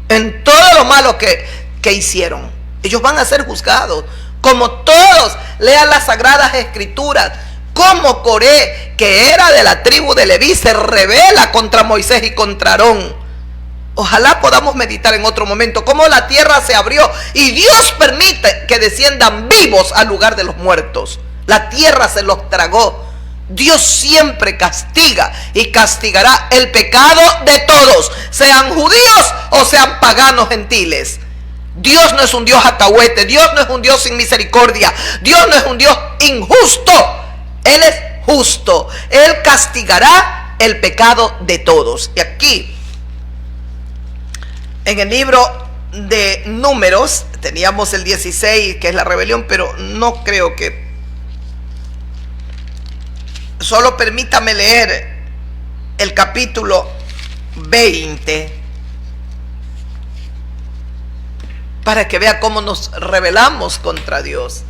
en todo lo malo que hicieron. Ellos van a ser juzgados como todos. Lean las sagradas escrituras. Como Coré, que era de la tribu de Leví, se rebela contra Moisés y contra Aarón. Ojalá podamos meditar en otro momento cómo la tierra se abrió y Dios permite que desciendan vivos al lugar de los muertos. La tierra se los tragó. Dios siempre castiga y castigará el pecado de todos, sean judíos o sean paganos gentiles. Dios no es un Dios alcahuete, Dios no es un Dios sin misericordia, Dios no es un Dios injusto. Él es justo. Él castigará el pecado de todos. Y aquí, en el libro de Números, teníamos el 16, que es la rebelión, pero no creo que... Solo permítame leer el capítulo 20 para que vea cómo nos rebelamos contra Dios.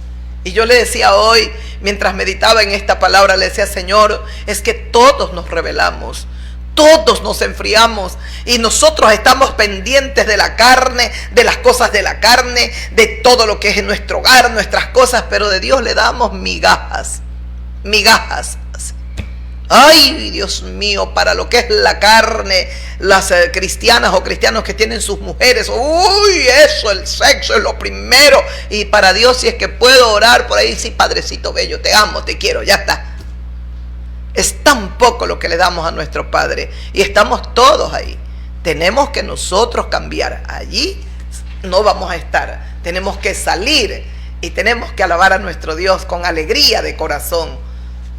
Y yo le decía hoy, mientras meditaba en esta palabra, le decía: Señor, es que todos nos rebelamos, todos nos enfriamos y nosotros estamos pendientes de la carne, de las cosas de la carne, de todo lo que es en nuestro hogar, nuestras cosas, pero de Dios le damos migajas, migajas. Ay, Dios mío, para lo que es la carne, las cristianas o cristianos que tienen sus mujeres, uy, eso, el sexo es lo primero. Y para Dios, si es que puedo orar por ahí, sí, Padrecito bello, te amo, te quiero, ya está. Es tan poco lo que le damos a nuestro Padre y estamos todos ahí. Tenemos que nosotros cambiar. Allí no vamos a estar. Tenemos que salir y tenemos que alabar a nuestro Dios con alegría de corazón.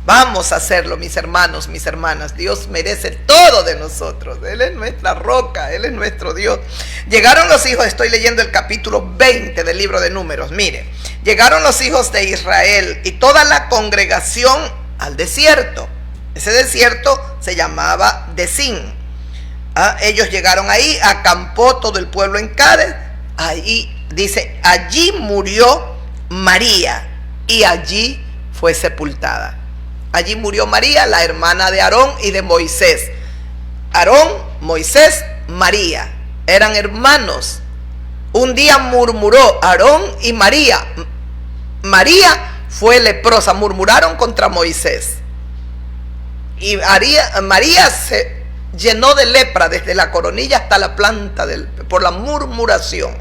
Vamos a hacerlo, mis hermanos, mis hermanas. Dios merece todo de nosotros. Él es nuestra roca, Él es nuestro Dios. Llegaron los hijos, estoy leyendo el capítulo 20 del libro de Números. Mire, llegaron los hijos de Israel y toda la congregación al desierto. Ese desierto se llamaba Desín. Ellos llegaron ahí, acampó todo el pueblo en Cádiz. Ahí dice, allí murió María y allí fue sepultada. Allí murió María, la hermana de Aarón y de Moisés. Aarón, Moisés, María, eran hermanos. Un día murmuró Aarón y María. María fue leprosa, murmuraron contra Moisés. Y María se llenó de lepra desde la coronilla hasta la planta por la murmuración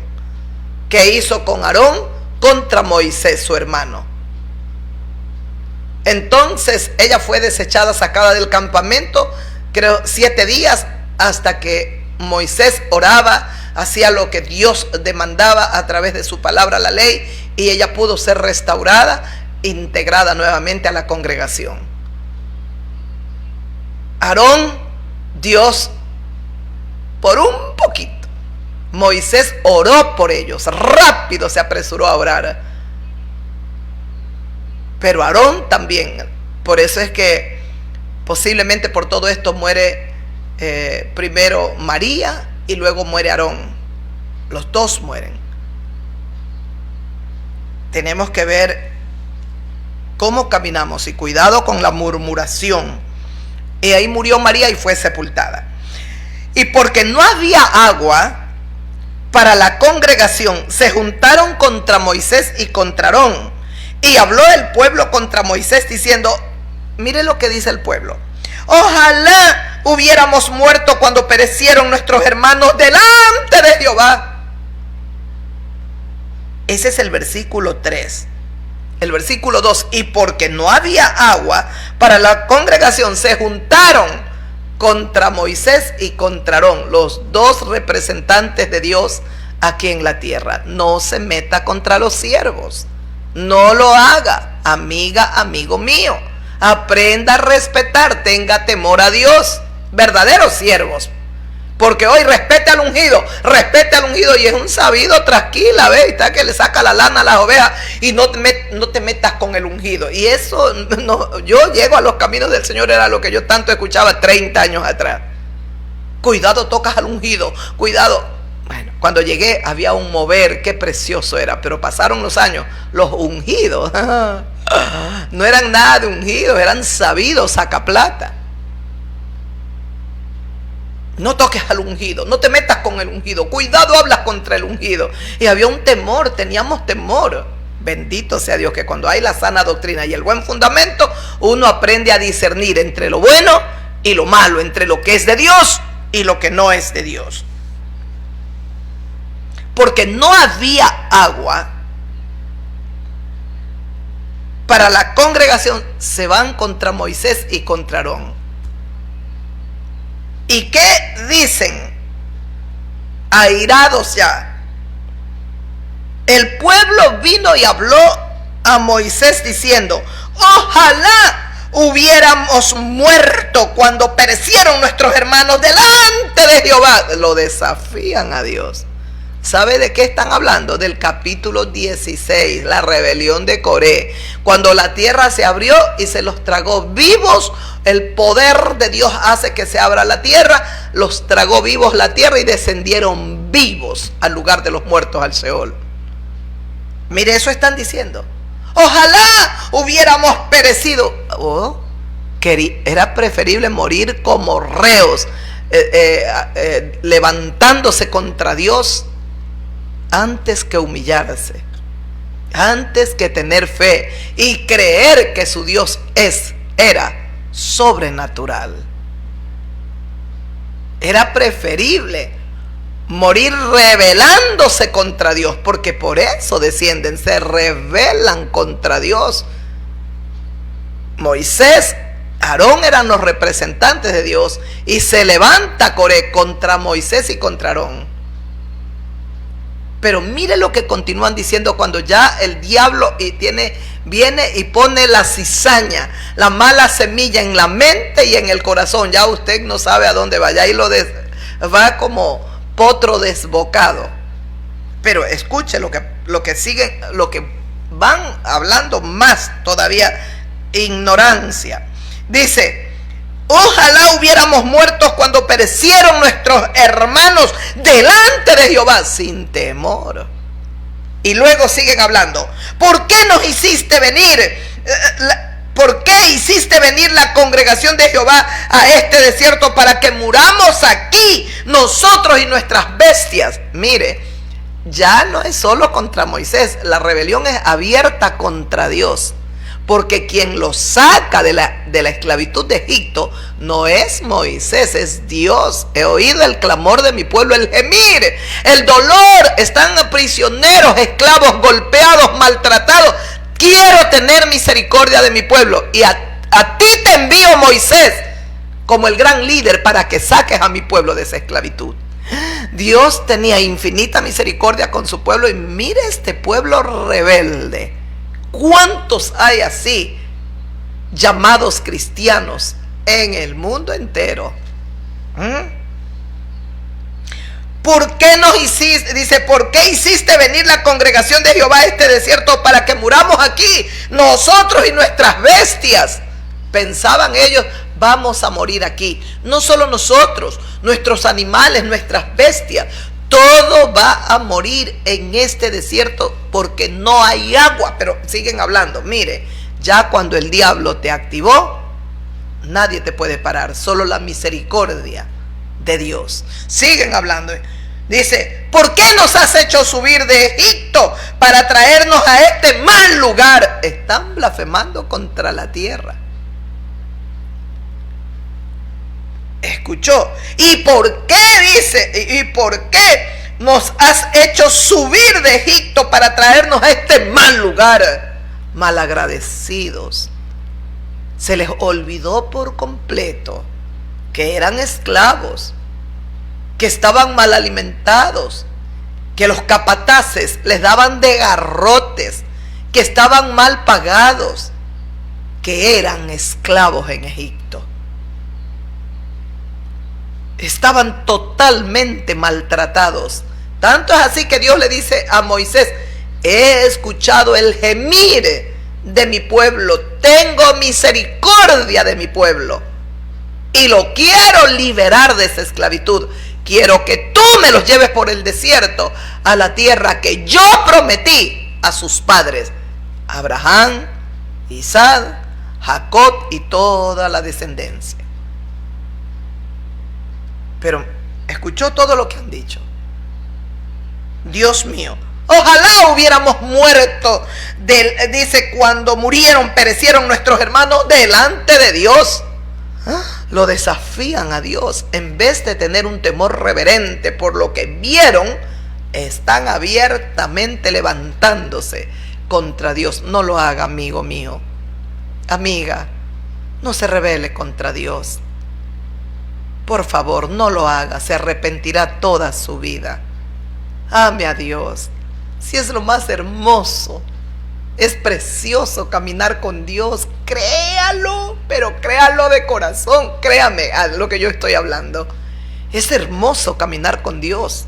que hizo con Aarón contra Moisés, su hermano. Entonces ella fue desechada, sacada del campamento, creo 7 días, hasta que Moisés oraba, hacía lo que Dios demandaba a través de su palabra, la ley, y ella pudo ser restaurada, integrada nuevamente a la congregación. Aarón, Dios, por un poquito, Moisés oró por ellos, rápido se apresuró a orar. Pero Aarón también, por eso es que posiblemente por todo esto muere primero María y luego muere Aarón. Los dos mueren. Tenemos que ver cómo caminamos y cuidado con la murmuración. Y ahí murió María y fue sepultada. Y porque no había agua para la congregación, se juntaron contra Moisés y contra Aarón. Y habló el pueblo contra Moisés diciendo, mire lo que dice el pueblo: ojalá hubiéramos muerto cuando perecieron nuestros hermanos delante de Jehová. Ese es el versículo 3. El versículo 2, y porque no había agua para la congregación, se juntaron contra Moisés y contra Aarón, los dos representantes de Dios aquí en la tierra. No se meta contra los siervos. No lo haga, amiga, amigo mío. Aprenda a respetar, tenga temor a Dios. Verdaderos siervos. Porque hoy respete al ungido y es un sabido, tranquila, ¿ves? Está que le saca la lana a las ovejas y no te metas con el ungido. Y eso, no, yo llego a los caminos del Señor, era lo que yo tanto escuchaba 30 años atrás. Cuidado, tocas al ungido, cuidado. Bueno, cuando llegué había un mover, qué precioso era, pero pasaron los años, los ungidos no eran nada de ungidos, eran sabidos, sacaplata. No toques al ungido, no te metas con el ungido, cuidado, hablas contra el ungido. Y había un temor, teníamos temor. Bendito sea Dios que cuando hay la sana doctrina y el buen fundamento, uno aprende a discernir entre lo bueno y lo malo, entre lo que es de Dios y lo que no es de Dios. Porque no había agua para la congregación, se van contra Moisés y contra Aarón. ¿Y qué dicen? Airados ya. El pueblo vino y habló a Moisés diciendo: ojalá hubiéramos muerto cuando perecieron nuestros hermanos delante de Jehová. Lo desafían a Dios. ¿Sabe de qué están hablando? Del capítulo 16, la rebelión de Coré. Cuando la tierra se abrió y se los tragó vivos, el poder de Dios hace que se abra la tierra, los tragó vivos la tierra y descendieron vivos al lugar de los muertos, al Seol. Mire, eso están diciendo. Ojalá hubiéramos perecido. Era preferible morir como reos, levantándose contra Dios, antes que humillarse, antes que tener fe y creer que su Dios era sobrenatural. Era preferible morir rebelándose contra Dios, porque por eso descienden, se rebelan contra Dios. Moisés, Aarón eran los representantes de Dios y se levanta Coré contra Moisés y contra Aarón. Pero mire lo que continúan diciendo cuando ya el diablo viene y pone la cizaña, la mala semilla en la mente y en el corazón. Ya usted no sabe a dónde va, ya ahí va como potro desbocado. Pero escuche lo que siguen, lo que van hablando más todavía, ignorancia. Dice: ojalá hubiéramos muerto cuando perecieron nuestros hermanos delante de Jehová sin temor. Y luego siguen hablando: ¿por qué nos hiciste venir? ¿Por qué hiciste venir la congregación de Jehová a este desierto para que muramos aquí, nosotros y nuestras bestias? Mire, ya no es solo contra Moisés, la rebelión es abierta contra Dios. Porque quien los saca de la esclavitud de Egipto no es Moisés, es Dios. He oído el clamor de mi pueblo, el gemir, el dolor. Están prisioneros, esclavos, golpeados, maltratados. Quiero tener misericordia de mi pueblo. Y a ti te envío, Moisés, como el gran líder, para que saques a mi pueblo de esa esclavitud. Dios tenía infinita misericordia con su pueblo. Y mire este pueblo rebelde. ¿Cuántos hay así llamados cristianos en el mundo entero? ¿Por qué nos hiciste? Dice: ¿por qué hiciste venir la congregación de Jehová a este desierto para que muramos aquí, nosotros y nuestras bestias? Pensaban ellos: vamos a morir aquí. No solo nosotros, nuestros animales, nuestras bestias. Todo va a morir en este desierto porque no hay agua. Pero siguen hablando. Mire, ya cuando el diablo te activó, nadie te puede parar. Solo la misericordia de Dios. Siguen hablando. Dice: ¿por qué nos has hecho subir de Egipto para traernos a este mal lugar? Están blasfemando contra la tierra. Escuchó. ¿Y por qué? Dice: ¿y por qué nos has hecho subir de Egipto para traernos a este mal lugar? Malagradecidos. Se les olvidó por completo que eran esclavos, que estaban mal alimentados, que los capataces les daban de garrotes, que estaban mal pagados, que eran esclavos en Egipto. Estaban totalmente maltratados. Tanto es así que Dios le dice a Moisés: he escuchado el gemir de mi pueblo, tengo misericordia de mi pueblo y lo quiero liberar de esa esclavitud. Quiero que tú me los lleves por el desierto a la tierra que yo prometí a sus padres, Abraham, Isaac, Jacob y toda la descendencia. Pero escuchó todo lo que han dicho. Dios mío, ojalá hubiéramos muerto, dice, cuando murieron, perecieron nuestros hermanos delante de Dios. Lo desafían a Dios. En vez de tener un temor reverente por lo que vieron, están abiertamente levantándose contra Dios. No lo haga, amigo mío, amiga, no se rebele contra Dios. Por favor, no lo haga, se arrepentirá toda su vida. Ame a Dios. Si es lo más hermoso, es precioso caminar con Dios. Créalo, pero créalo de corazón. Créame a lo que yo estoy hablando. Es hermoso caminar con Dios.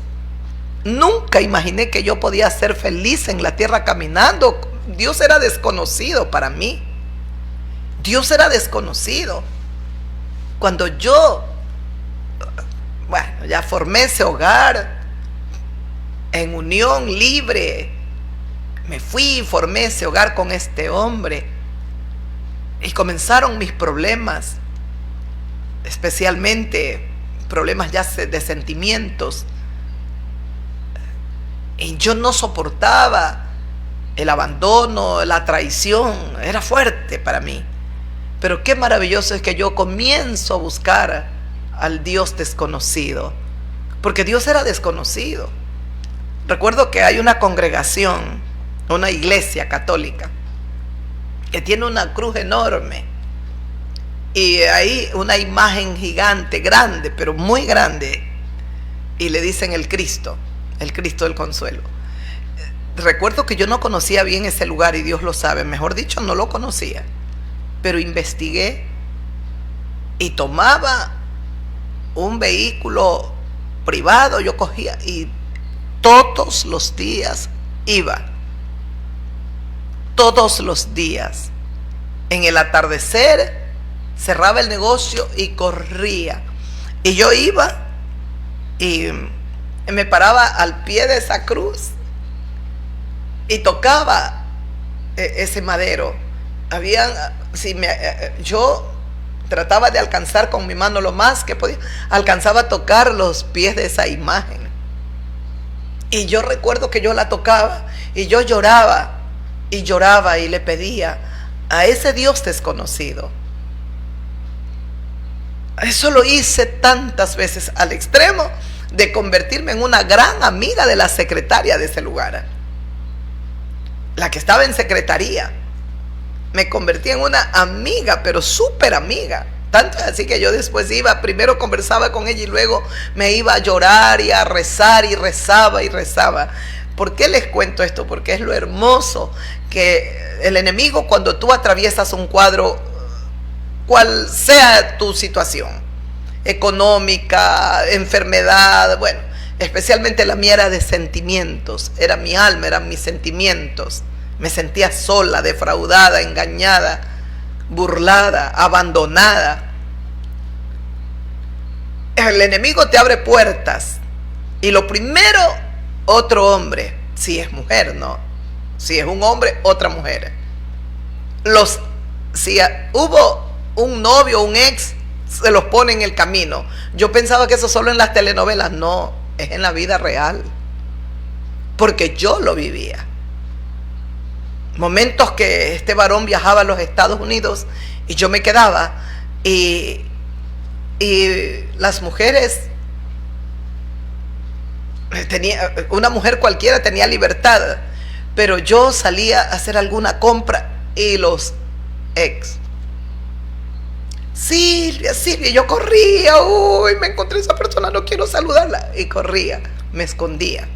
Nunca imaginé que yo podía ser feliz en la tierra caminando. Dios era desconocido para mí. Dios era desconocido. Cuando yo, ya formé ese hogar en unión libre, me fui y formé ese hogar con este hombre y comenzaron mis problemas, especialmente problemas ya de sentimientos, y yo no soportaba el abandono, la traición, era fuerte para mí. Pero qué maravilloso es que yo comienzo a buscar al Dios desconocido, porque Dios era desconocido. Recuerdo que hay una congregación, una iglesia católica, que tiene una cruz enorme y ahí una imagen gigante, grande, pero muy grande, y le dicen el Cristo del Consuelo. recuerdo que yo no conocía bien ese lugar y Dios lo sabe, mejor dicho, no lo conocía. Pero investigué y tomaba un vehículo privado, yo cogía y todos los días iba. Todos los días. En el atardecer cerraba el negocio y corría. Y yo iba y me paraba al pie de esa cruz y tocaba ese madero. Yo trataba de alcanzar con mi mano lo más que podía. Alcanzaba a tocar los pies de esa imagen. Y yo recuerdo que yo la tocaba y yo lloraba y le pedía a ese Dios desconocido. Eso lo hice tantas veces, al extremo de convertirme en una gran amiga de la secretaria de ese lugar, la que estaba en secretaría. Me convertí en una amiga, pero súper amiga. Tanto es así que yo después iba, primero conversaba con ella y luego me iba a llorar y a rezar y rezaba y rezaba. ¿Por qué les cuento esto? Porque es lo hermoso que el enemigo, cuando tú atraviesas un cuadro, cual sea tu situación, económica, enfermedad, bueno, especialmente la mía era de sentimientos, era mi alma, eran mis sentimientos. Me sentía sola, defraudada, engañada, burlada, abandonada. El enemigo te abre puertas y lo primero, otro hombre, si es mujer, no, si es un hombre, otra mujer. Si hubo un novio, un ex, se los pone en el camino. Yo pensaba que eso solo en las telenovelas, no, es en la vida real, porque yo lo vivía. Momentos que este varón viajaba a los Estados Unidos y yo me quedaba y las mujeres, una mujer cualquiera tenía libertad, pero yo salía a hacer alguna compra y los ex, Silvia, yo corría, uy, me encontré a esa persona, no quiero saludarla, y corría, me escondía.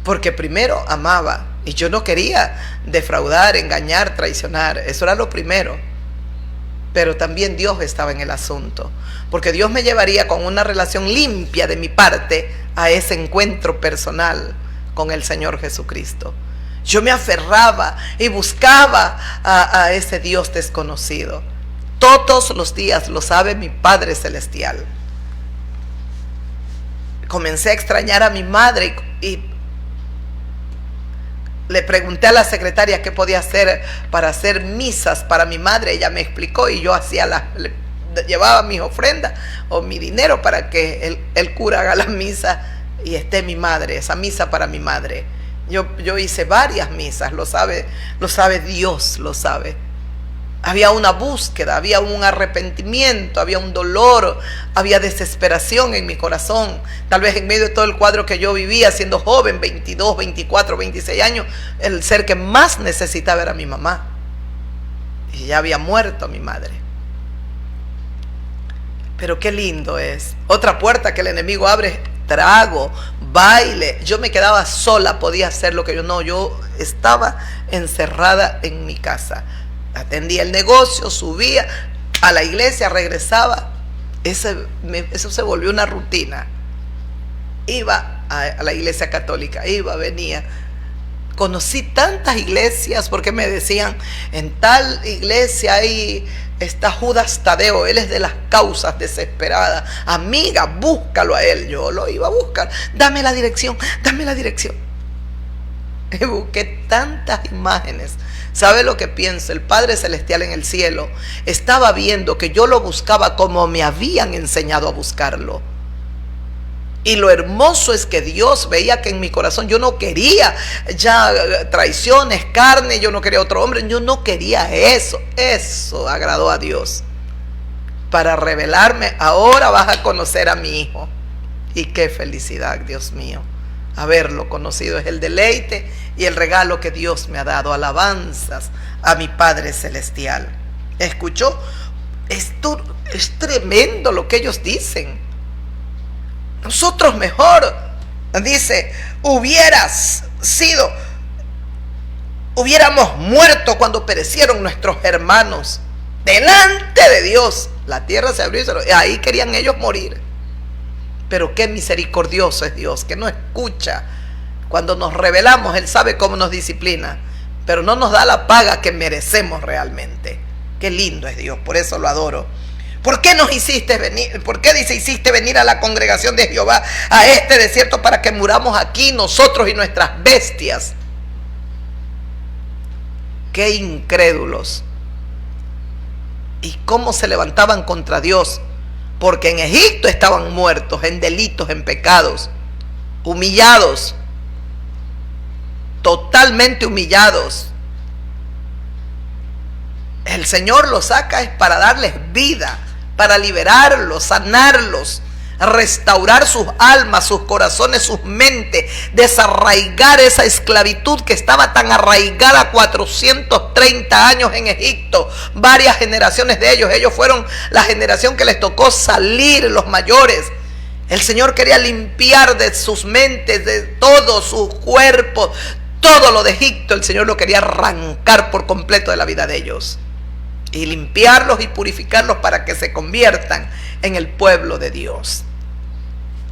Porque primero amaba y yo no quería defraudar, engañar, traicionar. Eso era lo primero. Pero también Dios estaba en el asunto. Porque Dios me llevaría con una relación limpia de mi parte a ese encuentro personal con el Señor Jesucristo. Yo me aferraba y buscaba a ese Dios desconocido. Todos los días, lo sabe mi Padre Celestial. Comencé a extrañar a mi madre y le pregunté a la secretaria qué podía hacer para hacer misas para mi madre. Ella me explicó y yo llevaba mis ofrendas o mi dinero para que el cura haga la misa y esté mi madre, esa misa para mi madre. Yo hice varias misas, lo sabe Dios, lo sabe. Había una búsqueda, había un arrepentimiento, había un dolor, había desesperación en mi corazón. Tal vez en medio de todo el cuadro que yo vivía siendo joven, 22, 24, 26 años, el ser que más necesitaba era mi mamá. Y ya había muerto mi madre. Pero qué lindo es. Otra puerta que el enemigo abre, trago, baile. Yo me quedaba sola, podía hacer lo que yo estaba encerrada en mi casa. Atendía el negocio, subía a la iglesia, regresaba. Eso se volvió una rutina. Iba a la iglesia católica, venía. Conocí tantas iglesias porque me decían, en tal iglesia ahí está Judas Tadeo, él es de las causas desesperadas. Amiga, búscalo a él. Yo lo iba a buscar. Dame la dirección. Y busqué tantas imágenes. ¿Sabe lo que pienso? El Padre Celestial en el cielo estaba viendo que yo lo buscaba como me habían enseñado a buscarlo. Y lo hermoso es que Dios veía que en mi corazón yo no quería ya traiciones, carne, yo no quería otro hombre, yo no quería eso. Eso agradó a Dios. Para revelarme, ahora vas a conocer a mi hijo. Y qué felicidad, Dios mío. Haberlo conocido es el deleite y el regalo que Dios me ha dado. Alabanzas a mi Padre Celestial. ¿Escuchó? Esto es tremendo lo que ellos dicen. Nosotros mejor Dice, hubiéramos muerto cuando perecieron nuestros hermanos delante de Dios. La tierra se abrió y ahí querían ellos morir. Pero qué misericordioso es Dios, que no escucha. Cuando nos rebelamos, Él sabe cómo nos disciplina, pero no nos da la paga que merecemos realmente. Qué lindo es Dios, por eso lo adoro. ¿Por qué nos hiciste venir? ¿Por qué dice hiciste venir a la congregación de Jehová a este desierto para que muramos aquí nosotros y nuestras bestias? Qué incrédulos. Y cómo se levantaban contra Dios, porque en Egipto estaban muertos en delitos, en pecados, humillados, totalmente humillados. El Señor los saca es para darles vida, para liberarlos, sanarlos, restaurar sus almas, sus corazones, sus mentes, desarraigar esa esclavitud que estaba tan arraigada 430 años en Egipto. Varias generaciones de ellos fueron la generación que les tocó salir, los mayores. El Señor quería limpiar de sus mentes, de todo su cuerpo, todo lo de Egipto. El Señor lo quería arrancar por completo de la vida de ellos y limpiarlos y purificarlos para que se conviertan en el pueblo de Dios.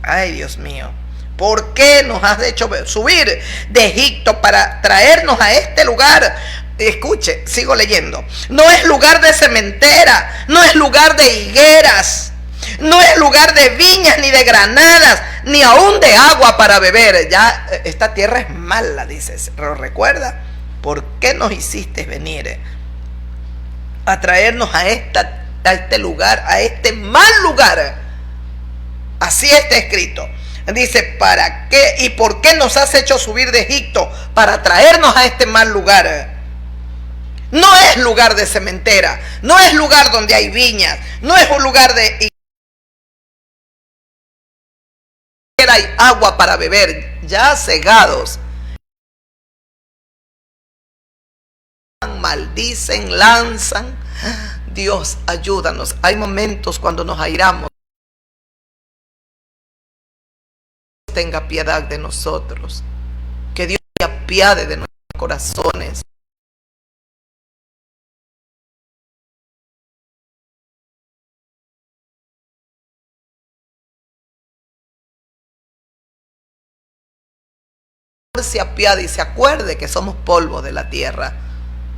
Ay, Dios mío, ¿por qué nos has hecho subir de Egipto para traernos a este lugar? Escuche, sigo leyendo. No es lugar de cementera, no es lugar de higueras, no es lugar de viñas ni de granadas, ni aún de agua para beber. Ya esta tierra es mala, dices. ¿Lo recuerda? ¿Por qué nos hiciste venir a traernos a este lugar, a este mal lugar? Así está escrito. Dice, ¿para qué y por qué nos has hecho subir de Egipto para traernos a este mal lugar? No es lugar de cementera, no es lugar donde hay viñas, no es un lugar de hay agua para beber, ya cegados. Maldicen, lanzan. Dios, ayúdanos. Hay momentos cuando nos airamos. Tenga piedad de nosotros. Que Dios se apiade de nuestros corazones. Se apiade y se acuerde que somos polvo de la tierra.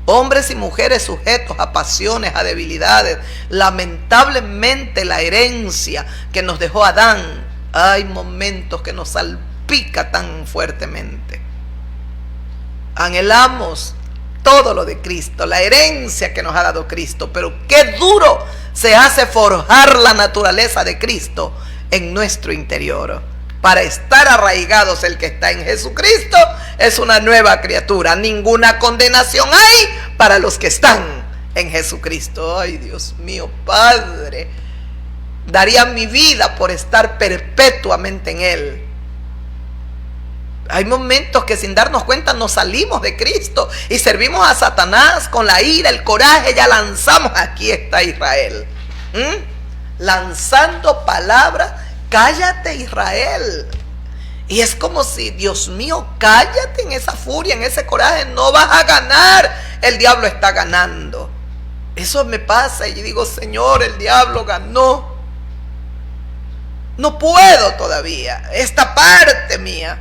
Hombres y mujeres sujetos a pasiones, a debilidades. Lamentablemente la herencia que nos dejó Adán, hay momentos que nos salpica tan fuertemente. Anhelamos todo lo de Cristo, la herencia que nos ha dado Cristo, pero qué duro se hace forjar la naturaleza de Cristo en nuestro interior. Para estar arraigados, el que está en Jesucristo es una nueva criatura. Ninguna condenación hay para los que están en Jesucristo. Ay, Dios mío, Padre, daría mi vida por estar perpetuamente en Él. Hay momentos que sin darnos cuenta nos salimos de Cristo y servimos a Satanás con la ira, el coraje. Ya lanzamos, aquí está Israel, lanzando palabras. Cállate, Israel. Y es como si, Dios mío, cállate en esa furia, en ese coraje, no vas a ganar. El diablo está ganando. Eso me pasa y digo, Señor, el diablo ganó. No puedo todavía, esta parte mía.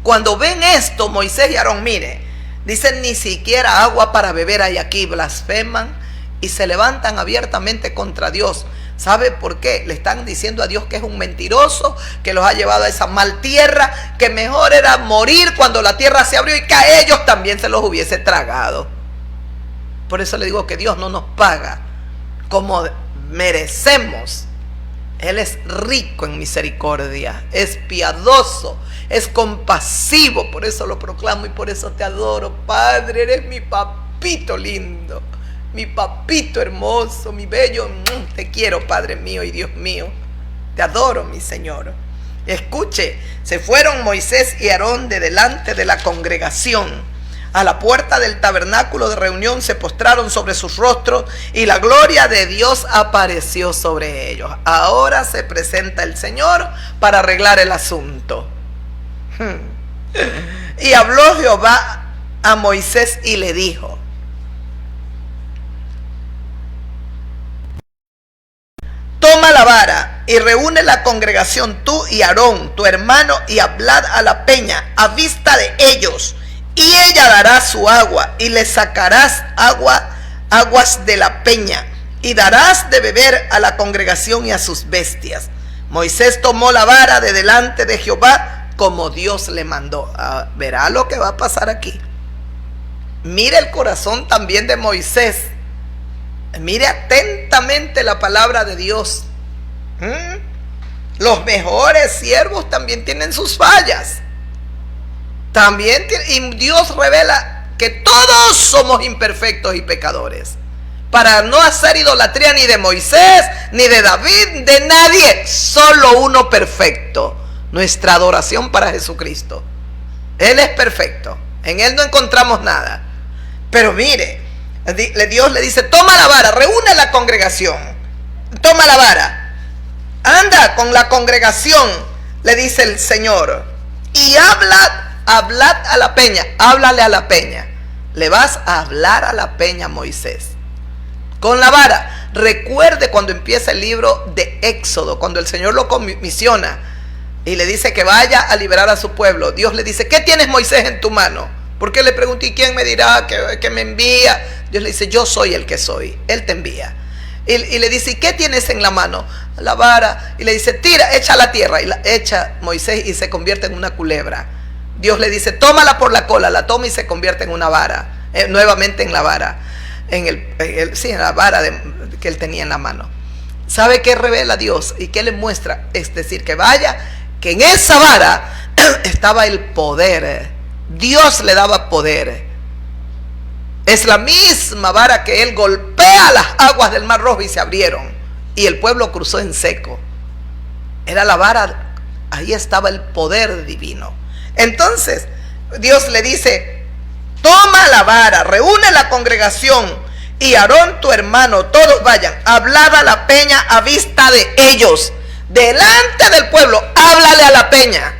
Cuando ven esto, Moisés y Aarón, mire, dicen, ni siquiera agua para beber hay aquí. Blasfeman y se levantan abiertamente contra Dios. ¿Sabe por qué? Le están diciendo a Dios que es un mentiroso, que los ha llevado a esa mal tierra, que mejor era morir cuando la tierra se abrió y que a ellos también se los hubiese tragado. Por eso le digo que Dios no nos paga como merecemos. Él es rico en misericordia, es piadoso, es compasivo. Por eso lo proclamo y por eso te adoro, Padre. Eres mi papito lindo, mi papito hermoso, mi bello. Te quiero, Padre mío y Dios mío. Te adoro, mi Señor. Escuche, se fueron Moisés y Aarón de delante de la congregación A la puerta del tabernáculo de reunión se postraron sobre sus rostros y la gloria de Dios apareció sobre ellos. Ahora se presenta el Señor para arreglar el asunto. Y habló Jehová a Moisés y le dijo: toma la vara y reúne la congregación, tú y Aarón, tu hermano, y hablad a la peña a vista de ellos, y ella dará su agua, y le sacarás aguas de la peña, y darás de beber a la congregación y a sus bestias. Moisés tomó la vara de delante de Jehová como Dios le mandó. Verá lo que va a pasar aquí. Mire el corazón también de Moisés. Mire atentamente la palabra de Dios. Los mejores siervos también tienen sus fallas. Y Dios revela que todos somos imperfectos y pecadores. Para no hacer idolatría ni de Moisés, ni de David, de nadie. Solo uno perfecto. Nuestra adoración para Jesucristo. Él es perfecto. En Él no encontramos nada. Pero mire, Dios le dice: toma la vara, reúne la congregación. Toma la vara. Anda con la congregación, le dice el Señor. Y hablad a la peña. Háblale a la peña. Le vas a hablar a la peña, Moisés. Con la vara. Recuerde cuando empieza el libro de Éxodo, cuando el Señor lo comisiona y le dice que vaya a liberar a su pueblo. Dios le dice: ¿qué tienes, Moisés, en tu mano? Porque le pregunté: ¿quién me dirá que me envía? Dios le dice: yo soy el que soy. Él te envía. Y le dice: ¿y qué tienes en la mano? La vara. Y le dice: tira, echa a la tierra. Y la echa Moisés y se convierte en una culebra. Dios le dice: tómala por la cola. La toma y se convierte en una vara. Nuevamente en la vara. En la vara que él tenía en la mano. ¿Sabe qué revela Dios? ¿Y qué le muestra? Es decir, que vaya, que en esa vara estaba el poder. Dios le daba poder. Es la misma vara que él golpea las aguas del Mar Rojo y se abrieron. Y el pueblo cruzó en seco. Era la vara, ahí estaba el poder divino. Entonces, Dios le dice: toma la vara, reúne la congregación, y Aarón tu hermano, todos vayan, hablad a la peña a vista de ellos, delante del pueblo, háblale a la peña.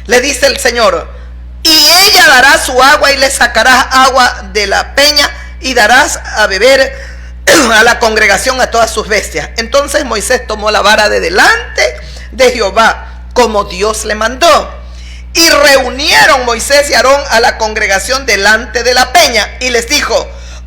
Le dice el Señor: y ella dará su agua, y le sacarás agua de la peña, y darás a beber a la congregación, a todas sus bestias. Entonces Moisés tomó la vara de delante de Jehová, como Dios le mandó. Y reunieron Moisés y Aarón a la congregación delante de la peña, y les dijo: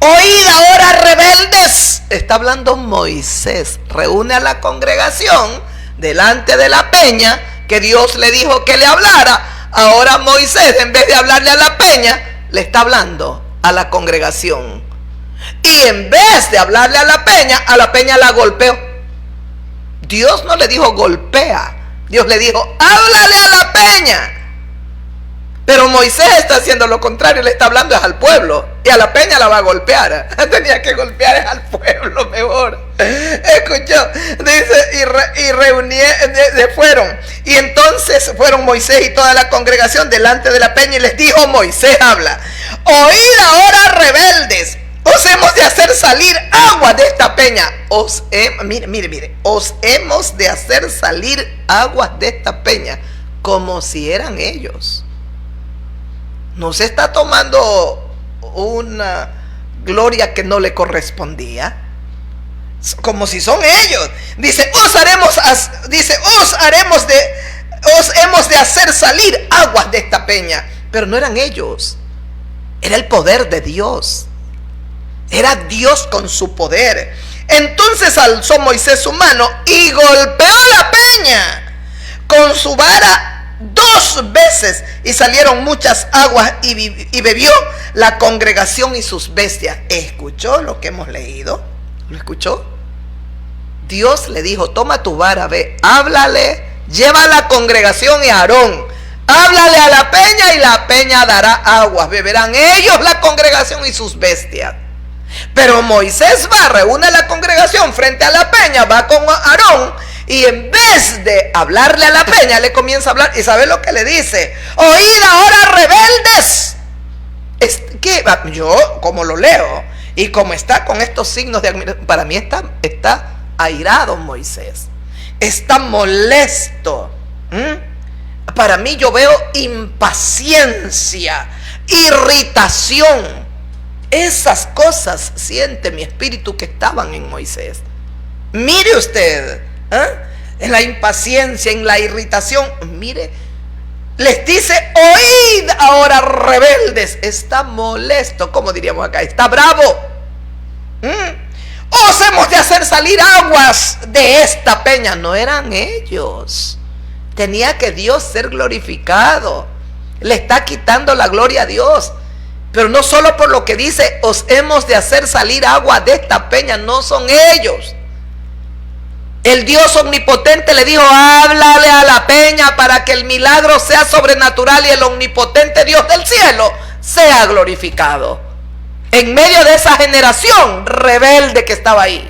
oíd ahora, rebeldes. Está hablando Moisés. Reúne a la congregación delante de la peña, que Dios le dijo que le hablara. Ahora Moisés, en vez de hablarle a la peña, le está hablando a la congregación. Y en vez de hablarle a la peña la golpeó. Dios no le dijo golpea. Dios le dijo: háblale a la peña. Pero Moisés está haciendo lo contrario, le está hablando es al pueblo, y a la peña la va a golpear. Tenía que golpear es al pueblo mejor. Escuchó, dice, fueron. Y entonces fueron Moisés y toda la congregación delante de la peña, y les dijo Moisés: habla. Oíd ahora, rebeldes, os hemos de hacer salir agua de esta peña. Mire, os hemos de hacer salir aguas de esta peña, como si eran ellos. No se está tomando una gloria que no le correspondía, como si son ellos. Dice: os hemos de hacer salir aguas de esta peña. Pero no eran ellos, era el poder de Dios. Era Dios con su poder. Entonces alzó Moisés su mano y golpeó la peña con su vara 2 veces, y salieron muchas aguas, y bebió la congregación y sus bestias. ¿Escuchó lo que hemos leído? ¿Lo escuchó? Dios le dijo: toma tu vara, ve, háblale, lleva a la congregación y a Aarón, háblale a la peña, y la peña dará aguas, beberán ellos, la congregación y sus bestias. Pero Moisés va, reúne a la congregación frente a la peña, va con Aarón, Y en vez de hablarle a la peña, le comienza a hablar. ¿Y sabe lo que le dice? Oíd ahora, rebeldes. ¿Qué? Yo, como lo leo, y como está con estos signos de admiración, para mí está airado Moisés. Está molesto. Para mí yo veo impaciencia, irritación. Esas cosas siente mi espíritu que estaban en Moisés. Mire usted, en la impaciencia, en la irritación. Mire, les dice: oíd ahora, rebeldes. Está molesto, como diríamos acá, está bravo. Os hemos de hacer salir aguas de esta peña. No eran ellos. Tenía que Dios ser glorificado. Le está quitando la gloria a Dios. Pero no solo por lo que dice: os hemos de hacer salir agua de esta peña. No son ellos. El Dios omnipotente le dijo: háblale a la peña para que el milagro sea sobrenatural y el omnipotente Dios del cielo sea glorificado. En medio de esa generación rebelde que estaba ahí,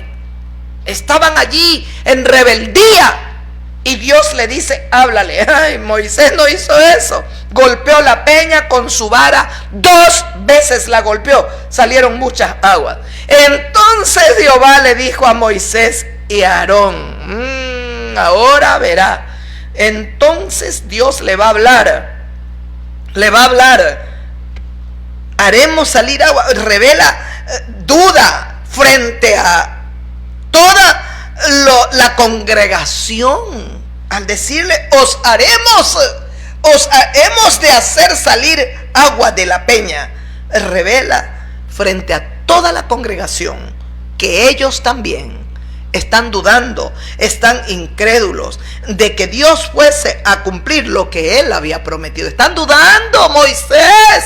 estaban allí en rebeldía. Y Dios le dice: háblale. Ay, Moisés no hizo eso. Golpeó la peña con su vara. 2 veces la golpeó. Salieron muchas aguas. Entonces Jehová le dijo a Moisés y a Aarón: ahora verá. Entonces Dios le va a hablar. Le va a hablar. Haremos salir agua. Revela duda frente a toda la congregación. Al decirle: os hemos de hacer salir agua de la peña. Revela frente a toda la congregación que ellos también están dudando, están incrédulos de que Dios fuese a cumplir lo que él había prometido. Están dudando. Moisés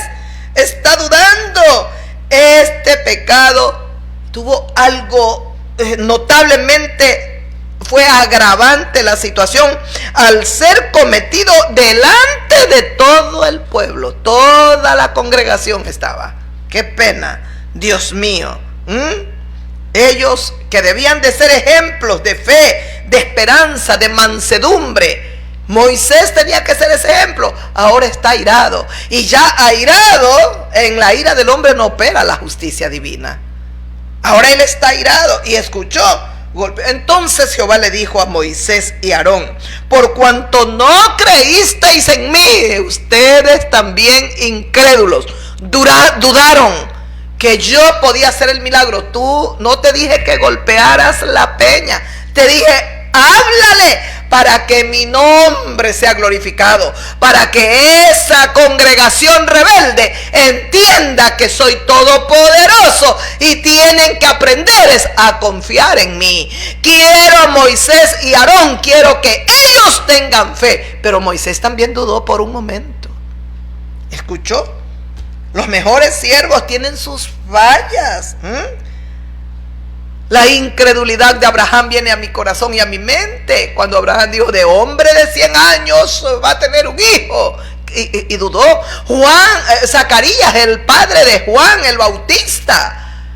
está dudando. Este pecado tuvo algo notablemente, fue agravante la situación al ser cometido delante de todo el pueblo. Toda la congregación estaba. Qué pena, Dios mío. Ellos que debían de ser ejemplos de fe, de esperanza, de mansedumbre. Moisés tenía que ser ese ejemplo. Ahora está airado. Y ya airado, en la ira del hombre no opera la justicia divina. Ahora él está airado y escuchó. Entonces Jehová le dijo a Moisés y a Aarón: por cuanto no creísteis en mí, ustedes también incrédulos, dudaron que yo podía hacer el milagro. Tú, no te dije que golpearas la peña, te dije: háblale para que mi nombre sea glorificado, para que esa congregación rebelde entienda que soy todopoderoso y tienen que aprender a confiar en mí. Quiero a Moisés y Aarón, quiero que ellos tengan fe. Pero Moisés también dudó por un momento. ¿Escuchó? Los mejores siervos tienen sus fallas. La incredulidad de Abraham viene a mi corazón y a mi mente cuando Abraham dijo: de hombre de 100 años va a tener un hijo. Y dudó. Zacarías, el padre de Juan el Bautista,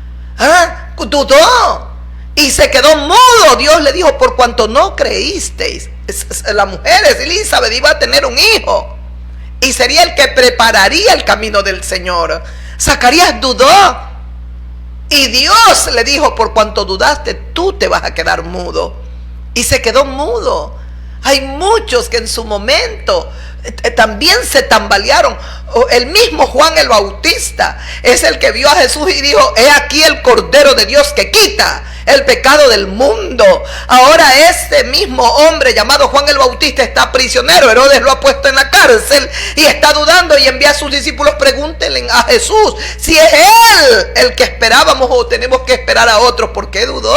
dudó y se quedó mudo. Dios le dijo: por cuanto no creísteis. La mujer Elizabeth iba a tener un hijo y sería el que prepararía el camino del Señor. Zacarías dudó. Y Dios le dijo: por cuanto dudaste, tú te vas a quedar mudo. Y se quedó mudo. Hay muchos que en su momento también se tambalearon. El mismo Juan el Bautista es el que vio a Jesús y dijo: he aquí el Cordero de Dios que quita el pecado del mundo. Ahora este mismo hombre llamado Juan el Bautista está prisionero. Herodes lo ha puesto en la cárcel y está dudando y envía a sus discípulos: pregúntenle a Jesús si es él el que esperábamos o tenemos que esperar a otros. ¿Por qué dudó?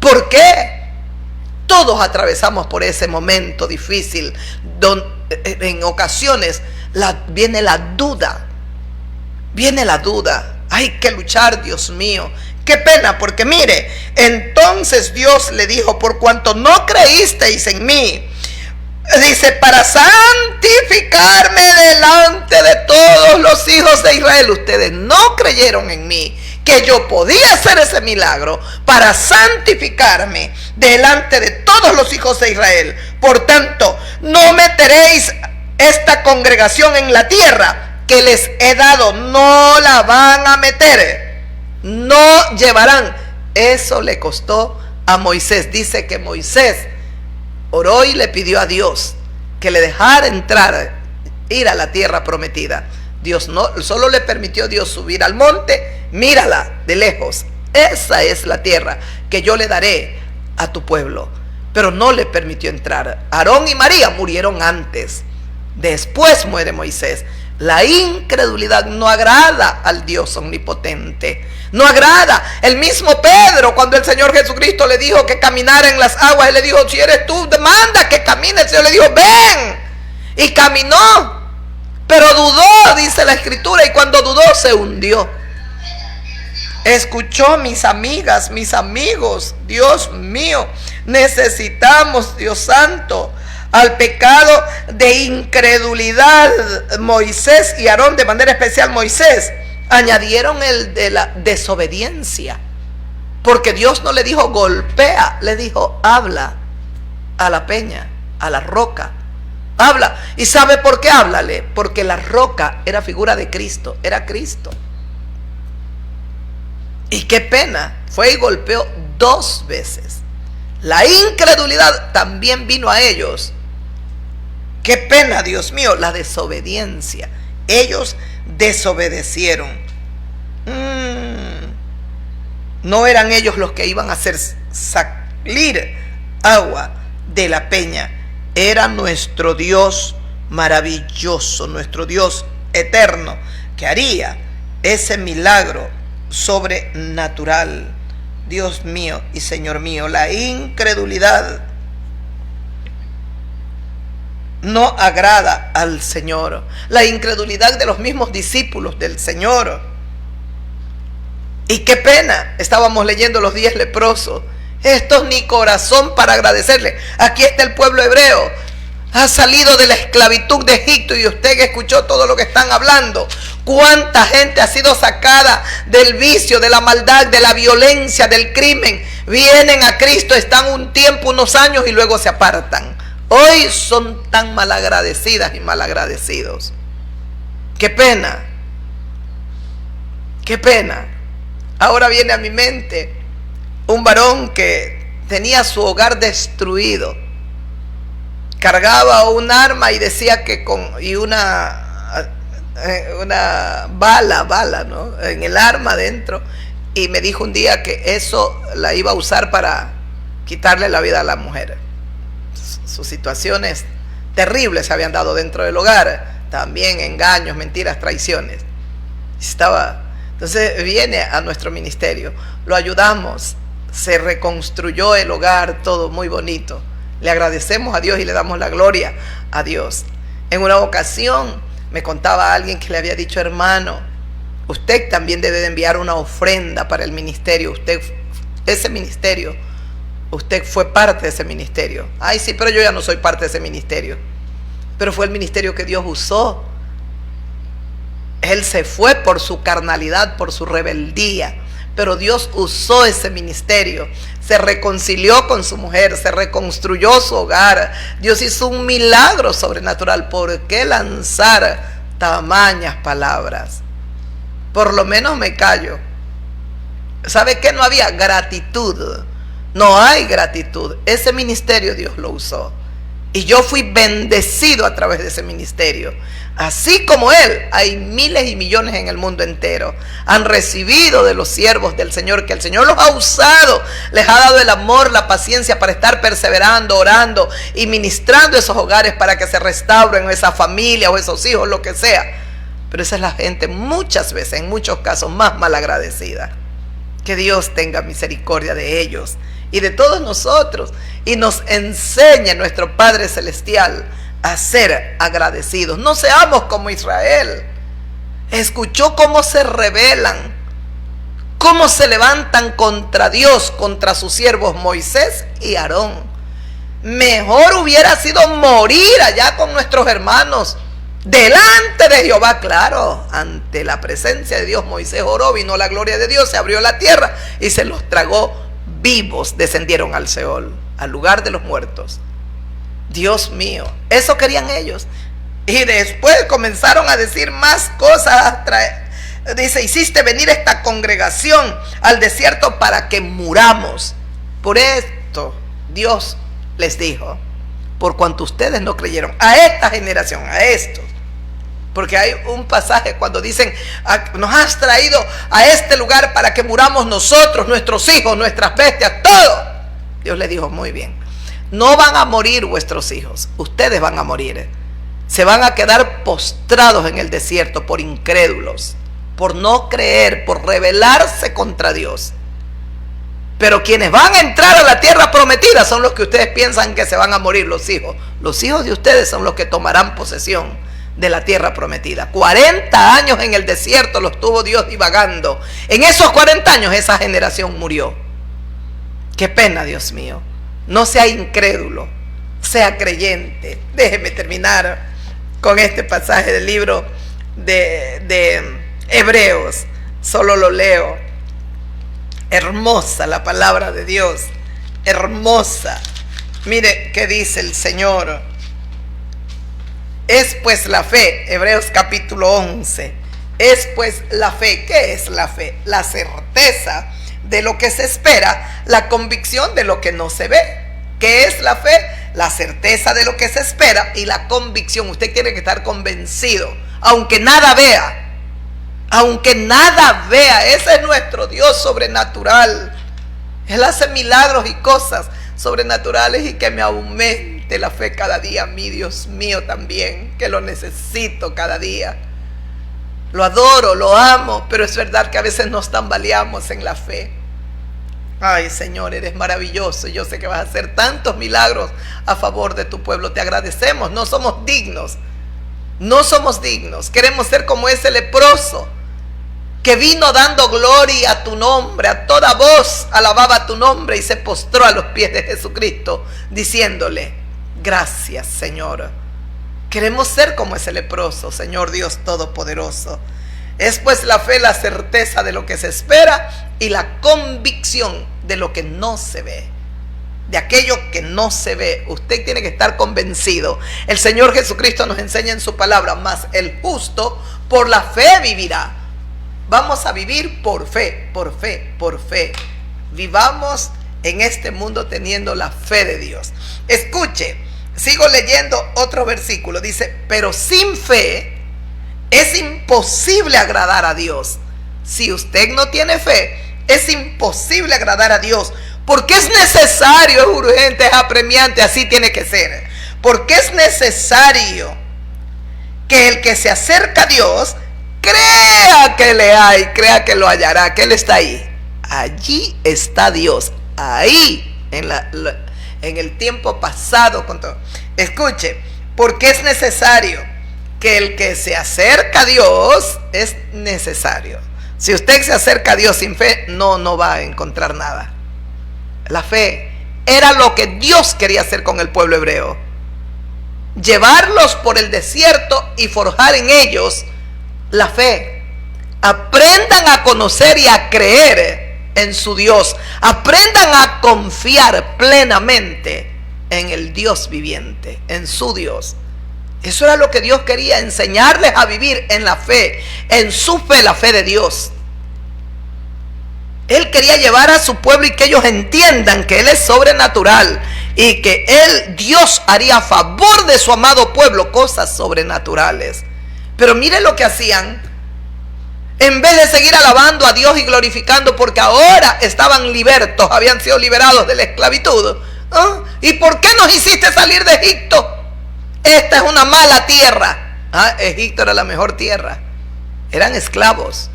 ¿Por qué? Todos atravesamos por ese momento difícil donde en ocasiones viene la duda. Viene la duda. Hay que luchar, Dios mío. Qué pena, porque mire, entonces Dios le dijo: por cuanto no creísteis en mí, dice, para santificarme delante de todos los hijos de Israel. Ustedes no creyeron en mí. que yo podía hacer ese milagro para santificarme delante de todos los hijos de Israel. Por tanto, no meteréis esta congregación en la tierra que les he dado. No la van a meter, no llevarán. Eso le costó a Moisés. Dice que Moisés oró y le pidió a Dios que le dejara entrar, ir a la tierra prometida. Dios no, solo le permitió Dios subir al monte. Mírala de lejos, esa es la tierra que yo le daré a tu pueblo. Pero no le permitió entrar. Aarón y María murieron antes. Después muere Moisés. La incredulidad no agrada al Dios omnipotente. No agrada. El mismo Pedro, cuando el Señor Jesucristo le dijo que caminara en las aguas, él le dijo: si eres tú, demanda que camine. El Señor le dijo: ven. Y caminó. Pero dudó, dice la Escritura, y cuando dudó se hundió. Escuchó, mis amigas, mis amigos, Dios mío, necesitamos, Dios santo, al pecado de incredulidad. Moisés y Aarón, de manera especial Moisés, añadieron el de la desobediencia, porque Dios no le dijo golpea, le dijo habla a la peña, a la roca. Habla. ¿Y sabe por qué háblale? Porque la roca era figura de Cristo, era Cristo. Y qué pena, fue y golpeó 2 veces. La incredulidad también vino a ellos. Qué pena, Dios mío, la desobediencia. Ellos desobedecieron. No eran ellos los que iban a hacer salir agua de la peña. Era nuestro Dios maravilloso, nuestro Dios eterno, que haría ese milagro sobrenatural. Dios mío y Señor mío, la incredulidad no agrada al Señor. La incredulidad de los mismos discípulos del Señor. Y qué pena, estábamos leyendo los 10 leprosos. Estos ni corazón para agradecerle. Aquí está el pueblo hebreo, ha salido de la esclavitud de Egipto, y usted escuchó todo lo que están hablando. Cuánta gente ha sido sacada del vicio, de la maldad, de la violencia, del crimen. Vienen a Cristo, están un tiempo, unos años, y luego se apartan. Hoy son tan malagradecidas y malagradecidos. Qué pena, qué pena. Ahora viene a mi mente un varón que tenía su hogar destruido. Cargaba un arma y decía que una bala, ¿no?, en el arma dentro. Y me dijo un día que eso la iba a usar para quitarle la vida a la mujer. Sus situaciones terribles se habían dado dentro del hogar. También engaños, mentiras, traiciones. Entonces viene a nuestro ministerio. Lo ayudamos. Se reconstruyó el hogar, todo muy bonito. Le agradecemos a Dios y le damos la gloria a Dios. En una ocasión me contaba alguien que le había dicho: hermano, usted también debe de enviar una ofrenda para el ministerio. Usted fue parte de ese ministerio. Ay, sí, pero yo ya no soy parte de ese ministerio. Pero fue el ministerio que Dios usó. Él se fue por su carnalidad, por su rebeldía. Pero Dios usó ese ministerio. Se reconcilió con su mujer, se reconstruyó su hogar. Dios hizo un milagro sobrenatural. ¿Por qué lanzar tamañas palabras? Por lo menos me callo. ¿Sabe qué? No había gratitud. No hay gratitud. Ese ministerio Dios lo usó. Y yo fui bendecido a través de ese ministerio. Así como él, hay miles y millones en el mundo entero. Han recibido de los siervos del Señor, que el Señor los ha usado. Les ha dado el amor, la paciencia para estar perseverando, orando y ministrando esos hogares para que se restauren esa familia o esos hijos, lo que sea. Pero esa es la gente muchas veces, en muchos casos, más malagradecida. Que Dios tenga misericordia de ellos y de todos nosotros, y nos enseñe nuestro Padre Celestial a ser agradecidos. No seamos como Israel. Escuchó cómo se rebelan, cómo se levantan contra Dios, contra sus siervos Moisés y Aarón. Mejor hubiera sido morir allá con nuestros hermanos delante de Jehová. Claro, ante la presencia de Dios Moisés oró, vino la gloria de Dios, se abrió la tierra y se los tragó vivos. Descendieron al Seol, al lugar de los muertos. Dios mío, eso querían ellos. Y después comenzaron a decir más cosas. Dice, hiciste venir esta congregación al desierto para que muramos. Por esto Dios les dijo, por cuanto ustedes no creyeron a esta generación, a estos. Porque hay un pasaje cuando dicen, nos has traído a este lugar para que muramos nosotros, nuestros hijos, nuestras bestias, todo. Dios les dijo, muy bien, no van a morir vuestros hijos, ustedes van a morir. Se van a quedar postrados en el desierto por incrédulos, por no creer, por rebelarse contra Dios. Pero quienes van a entrar a la tierra prometida son los que ustedes piensan que se van a morir, los hijos. Los hijos de ustedes son los que tomarán posesión de la tierra prometida. 40 años en el desierto los tuvo Dios divagando. En esos 40 años esa generación murió. Qué pena, Dios mío. No sea incrédulo, sea creyente. Déjeme terminar con este pasaje del libro de Hebreos. Solo lo leo. Hermosa la palabra de Dios, hermosa. Mire qué dice el Señor. Es pues la fe, Hebreos capítulo 11. Es pues la fe. ¿Qué es la fe? La certeza de lo que se espera, la convicción de lo que no se ve. ¿Qué es la fe? La certeza de lo que se espera y la convicción. Usted tiene que estar convencido, aunque nada vea. Aunque nada vea. Ese es nuestro Dios sobrenatural. Él hace milagros y cosas sobrenaturales, y que me aumente la fe cada día a mí, Dios mío, también, que lo necesito cada día. Lo adoro, lo amo, pero es verdad que a veces nos tambaleamos en la fe. Ay, Señor, eres maravilloso. Yo sé que vas a hacer tantos milagros a favor de tu pueblo. Te agradecemos. No somos dignos. No somos dignos. Queremos ser como ese leproso que vino dando gloria a tu nombre, a toda voz alababa tu nombre y se postró a los pies de Jesucristo diciéndole, gracias, Señor. Queremos ser como ese leproso, Señor Dios Todopoderoso. Es pues la fe, la certeza de lo que se espera y la convicción de lo que no se ve. De aquello que no se ve. Usted tiene que estar convencido. El Señor Jesucristo nos enseña en su palabra, mas el justo por la fe vivirá. Vamos a vivir por fe, por fe, por fe. Vivamos en este mundo teniendo la fe de Dios. Escuche, sigo leyendo otro versículo. Dice, pero sin fe es imposible agradar a Dios. Si usted no tiene fe, es imposible agradar a Dios. Porque es necesario, es urgente, es apremiante, así tiene que ser. Porque es necesario que el que se acerca a Dios crea que le hay, crea que lo hallará, que Él está ahí. Allí está Dios, ahí, en el tiempo pasado. Con todo. Escuche, porque es necesario que el que se acerca a Dios, es necesario. Si usted se acerca a Dios sin fe, no va a encontrar nada. La fe era lo que Dios quería hacer con el pueblo hebreo. Llevarlos por el desierto y forjar en ellos la fe. Aprendan a conocer y a creer en su Dios. Aprendan a confiar plenamente en el Dios viviente, en su Dios. Eso era lo que Dios quería, enseñarles a vivir en la fe, en su fe, la fe de Dios. Él quería llevar a su pueblo y que ellos entiendan que Él es sobrenatural y que Él, Dios, haría a favor de su amado pueblo cosas sobrenaturales. Pero mire lo que hacían. En vez de seguir alabando a Dios y glorificando porque ahora estaban libertos, habían sido liberados de la esclavitud. ¿Ah? ¿Y por qué nos hiciste salir de Egipto? Esta es una mala tierra. Egipto era la mejor tierra. Eran esclavos.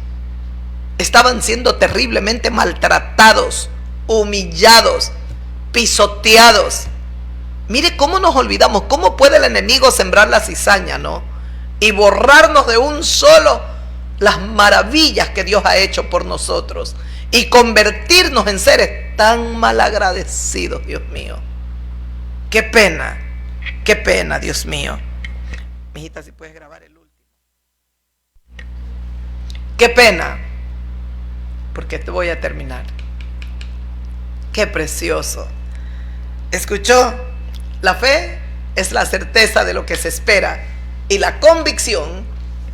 Estaban siendo terriblemente maltratados, humillados, pisoteados. Mire cómo nos olvidamos, cómo puede el enemigo sembrar la cizaña, ¿no? Y borrarnos de un solo las maravillas que Dios ha hecho por nosotros y convertirnos en seres tan malagradecidos, Dios mío. Qué pena, Dios mío. Mire. mijita, si puedes grabar el último. Qué pena, porque te voy a terminar. Qué precioso. ¿Escuchó? La fe es la certeza de lo que se espera y la convicción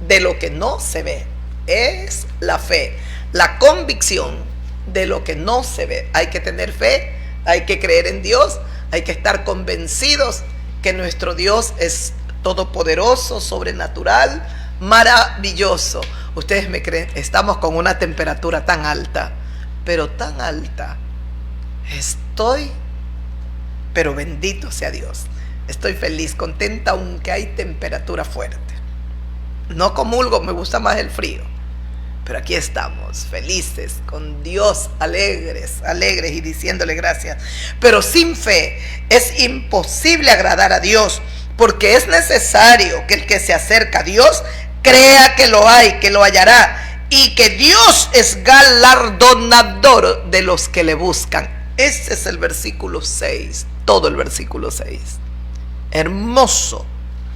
de lo que no se ve. Es la fe, la convicción de lo que no se ve. Hay que tener fe, hay que creer en Dios, hay que estar convencidos que nuestro Dios es todopoderoso, sobrenatural, maravilloso. Ustedes me creen, estamos con una temperatura tan alta, pero tan alta. Pero bendito sea Dios. Estoy feliz, contenta, aunque hay temperatura fuerte. No comulgo, me gusta más el frío. Pero aquí estamos, felices, con Dios, alegres y diciéndole gracias. Pero sin fe es imposible agradar a Dios, porque es necesario que el que se acerca a Dios crea que lo hay, que lo hallará, y que Dios es galardonador de los que le buscan. Ese es el versículo 6, todo el versículo 6. Hermoso.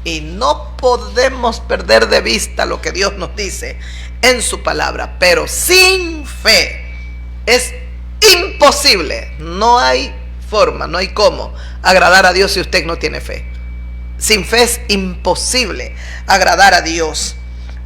Y no podemos perder de vista lo que Dios nos dice en su palabra. Pero sin fe es imposible. No hay forma, no hay cómo agradar a Dios si usted no tiene fe. Sin fe es imposible agradar a Dios.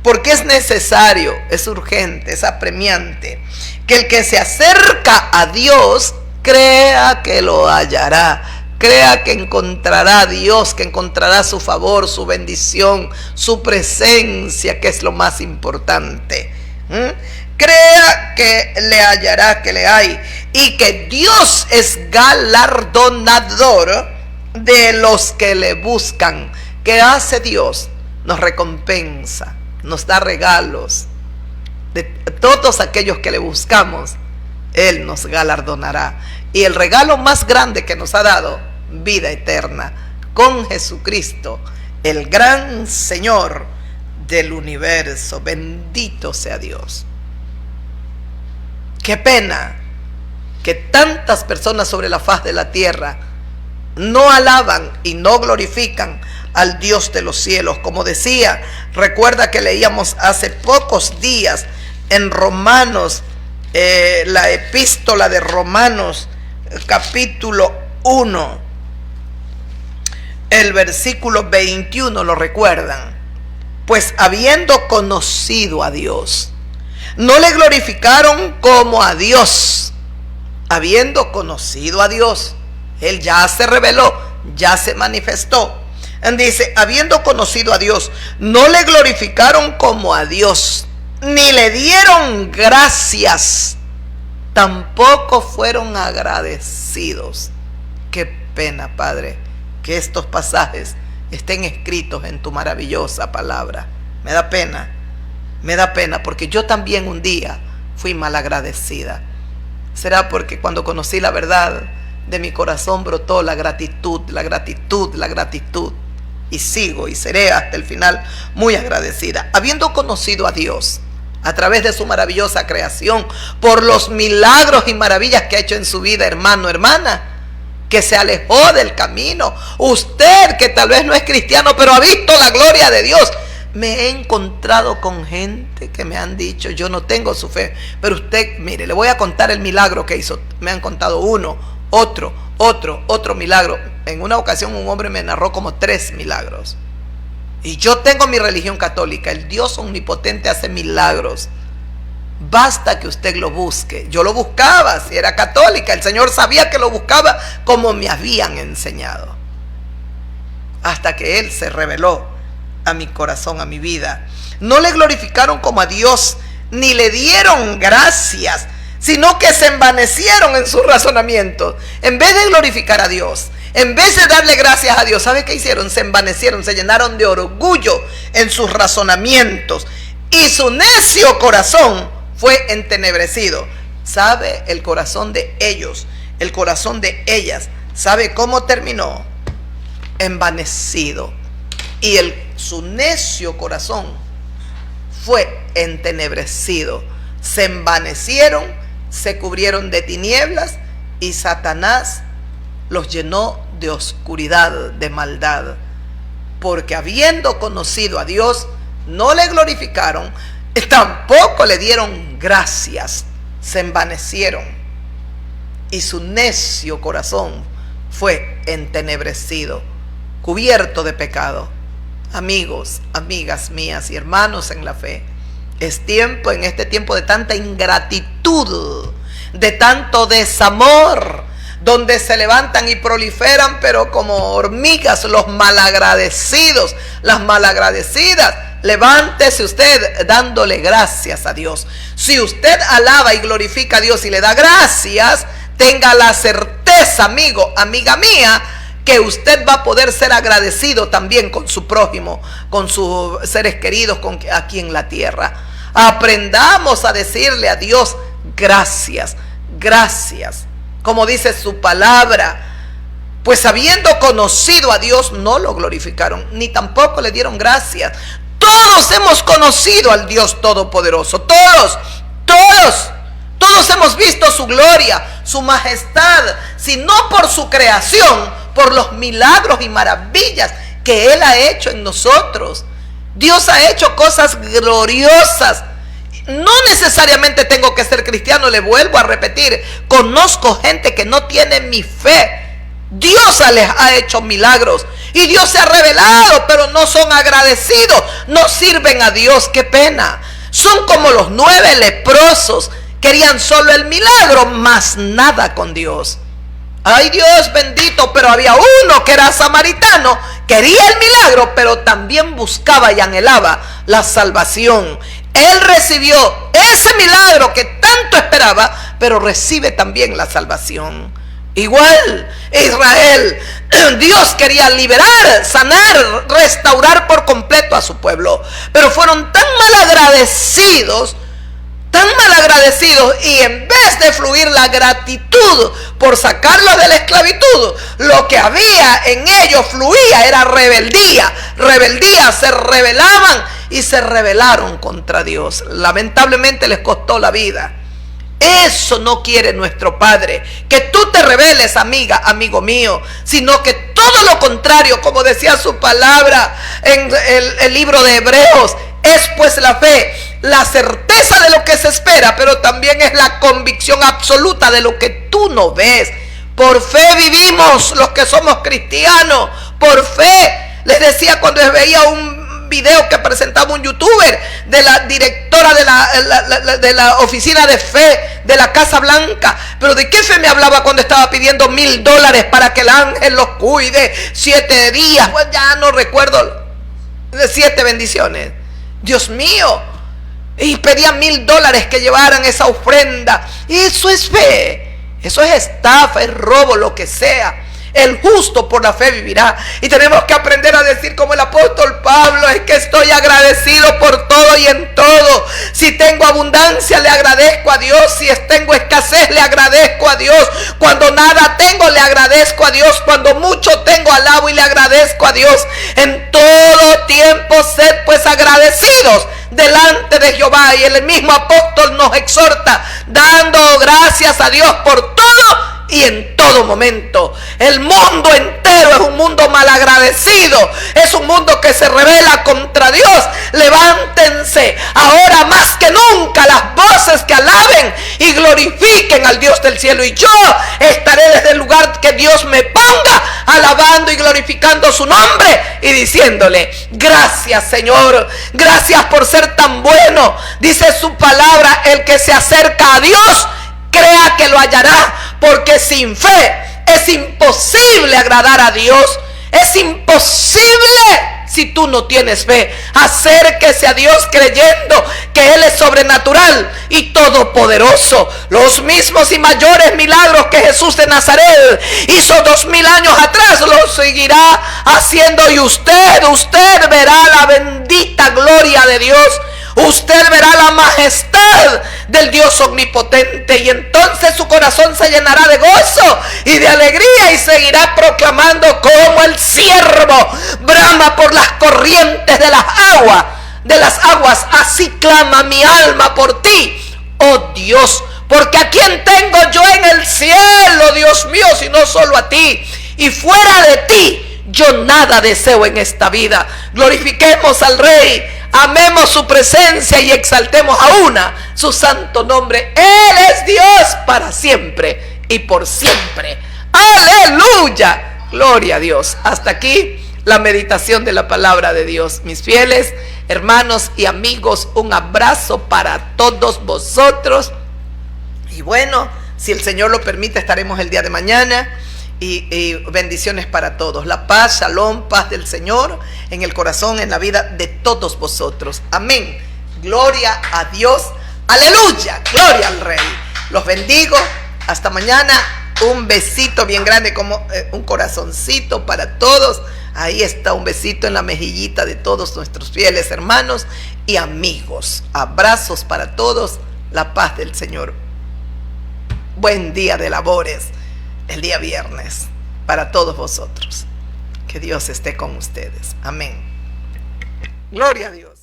Porque es necesario, es urgente, es apremiante que el que se acerca a Dios crea que lo hallará. Crea que encontrará a Dios, que encontrará su favor, su bendición, su presencia, que es lo más importante. Crea que le hallará, que le hay, y que Dios es galardonador de los que le buscan. ¿Qué hace Dios? Nos recompensa, nos da regalos. De todos aquellos que le buscamos, Él nos galardonará. Y el regalo más grande que nos ha dado, vida eterna, con Jesucristo, el gran Señor del universo. Bendito sea Dios. Qué pena que tantas personas sobre la faz de la tierra no alaban y no glorifican al Dios de los cielos. Como decía, recuerda que leíamos hace pocos días en Romanos, la epístola de Romanos, capítulo 1, el versículo 21, ¿lo recuerdan? Pues habiendo conocido a Dios, no le glorificaron como a Dios. Habiendo conocido a Dios, Él ya se reveló, ya se manifestó. Dice, habiendo conocido a Dios, no le glorificaron como a Dios, ni le dieron gracias, tampoco fueron agradecidos. Qué pena, Padre, que estos pasajes estén escritos en tu maravillosa palabra. Me da pena, porque yo también un día fui malagradecida. Será porque cuando conocí la verdad, de mi corazón brotó la gratitud, y sigo y seré hasta el final muy agradecida. Habiendo conocido a Dios a través de su maravillosa creación, por los milagros y maravillas que ha hecho en su vida, hermano, hermana, que se alejó del camino. Usted que tal vez no es cristiano, pero ha visto la gloria de Dios. Me he encontrado con gente que me han dicho, yo no tengo su fe, pero usted, mire, le voy a contar el milagro que hizo. Me han contado uno, otro milagro. En una ocasión un hombre me narró como 3 milagros. Y yo tengo mi religión católica. El Dios omnipotente hace milagros. Basta que usted lo busque. Yo lo buscaba, si era católica. El Señor sabía que lo buscaba como me habían enseñado. Hasta que Él se reveló a mi corazón, a mi vida. No le glorificaron como a Dios, ni le dieron gracias, sino que se envanecieron en sus razonamientos. En vez de glorificar a Dios, en vez de darle gracias a Dios, ¿sabe qué hicieron? Se envanecieron, se llenaron de orgullo en sus razonamientos, y su necio corazón fue entenebrecido. ¿Sabe el corazón de ellos, el corazón de ellas? ¿Sabe cómo terminó? Envanecido. Y su necio corazón fue entenebrecido. Se envanecieron, se cubrieron de tinieblas, y Satanás los llenó de oscuridad, de maldad. porque habiendo conocido a Dios, no le glorificaron, tampoco le dieron gracias, se envanecieron, y su necio corazón fue entenebrecido, cubierto de pecado. Amigos, amigas mías y hermanos en la fe, es tiempo, en este tiempo de tanta ingratitud, de tanto desamor, donde se levantan y proliferan, pero como hormigas, los malagradecidos, las malagradecidas. Levántese usted dándole gracias a Dios. Si usted alaba y glorifica a Dios y le da gracias, tenga la certeza, amigo, amiga mía, que usted va a poder ser agradecido también con su prójimo, con sus seres queridos aquí en la tierra. Aprendamos a decirle a Dios gracias, gracias. Como dice su palabra, pues habiendo conocido a Dios no lo glorificaron, ni tampoco le dieron gracias. Todos hemos conocido al Dios Todopoderoso, todos hemos visto su gloria, su majestad, si no por su creación, por los milagros y maravillas que Él ha hecho en nosotros. Dios ha hecho cosas gloriosas. No necesariamente tengo que ser cristiano, le vuelvo a repetir, conozco gente que no tiene mi fe. Dios les ha hecho milagros y Dios se ha revelado, pero no son agradecidos, no sirven a Dios. Qué pena. Son como los 9 leprosos, querían solo el milagro, más nada con Dios. Ay, Dios bendito, pero había uno que era samaritano, quería el milagro, pero también buscaba y anhelaba la salvación. Él recibió ese milagro que tanto esperaba, pero recibe también la salvación. Igual, Israel, Dios quería liberar, sanar, restaurar por completo a su pueblo, pero fueron tan malagradecidos, y en vez de fluir la gratitud por sacarlos de la esclavitud, lo que había en ellos fluía era rebeldía, se rebelaban y se rebelaron contra Dios. Lamentablemente les costó la vida. Eso no quiere nuestro Padre, que tú te rebeles, amiga, amigo mío, sino que todo lo contrario, como decía su palabra en el libro de Hebreos, es pues la fe, la certeza de lo que se espera, pero también es la convicción absoluta de lo que tú no ves. Por fe vivimos los que somos cristianos, por fe. Les decía cuando veía un video que presentaba un youtuber de la directora de la oficina de fe de la Casa Blanca, pero ¿de qué fe me hablaba cuando estaba pidiendo $1,000 para que el ángel los cuide 7 días? Pues ya no recuerdo, de 7 bendiciones. Dios mío, y pedían $1,000 que llevaran esa ofrenda. Eso es fe, eso es estafa, es robo, lo que sea. El justo por la fe vivirá. Y tenemos que aprender a decir como el apóstol Pablo: es que estoy agradecido por todo y en todo. Si tengo abundancia, le agradezco a Dios. Si tengo escasez, le agradezco a Dios. Cuando nada tengo, le agradezco a Dios. Cuando mucho tengo, alabo y le agradezco a Dios. En todo tiempo sed pues agradecidos delante de Jehová. Y el mismo apóstol nos exhorta, dando gracias a Dios por todo y en todo momento. El mundo entero es un mundo malagradecido, es un mundo que se rebela contra Dios. Levántense ahora más que nunca las voces que alaben y glorifiquen al Dios del cielo, y yo estaré desde el lugar que Dios me ponga, alabando y glorificando su nombre y diciéndole: gracias, Señor, gracias por ser tan bueno. Dice su palabra: el que se acerca a Dios, crea que lo hallará, porque sin fe es imposible agradar a Dios. Es imposible si tú no tienes fe. Acérquese a Dios creyendo que Él es sobrenatural y todopoderoso. Los mismos y mayores milagros que Jesús de Nazaret hizo 2000 años atrás, los seguirá haciendo, y usted verá la bendita gloria de Dios. Usted verá la majestad del Dios omnipotente, y entonces su corazón se llenará de gozo y de alegría, y seguirá proclamando como el ciervo brama por las corrientes de las aguas, así clama mi alma por ti, oh Dios, porque a quién tengo yo en el cielo, Dios mío, sino solo a ti, y fuera de ti yo nada deseo en esta vida. Glorifiquemos al Rey, amemos su presencia y exaltemos a una su santo nombre. Él es Dios para siempre y por siempre. Aleluya, gloria a Dios. Hasta aquí la meditación de la palabra de Dios. Mis fieles hermanos y amigos, un abrazo para todos vosotros. Y bueno, si el Señor lo permite, estaremos el día de mañana. Y bendiciones para todos. La paz, shalom, paz del Señor en el corazón, en la vida de todos vosotros. Amén. Gloria a Dios. Aleluya. Gloria al Rey. Los bendigo. Hasta mañana. Un besito bien grande, como un corazoncito para todos. Ahí está un besito en la mejillita de todos nuestros fieles hermanos y amigos. Abrazos para todos. La paz del Señor. Buen día de labores. El día viernes, para todos vosotros. Que Dios esté con ustedes. Amén. Gloria a Dios.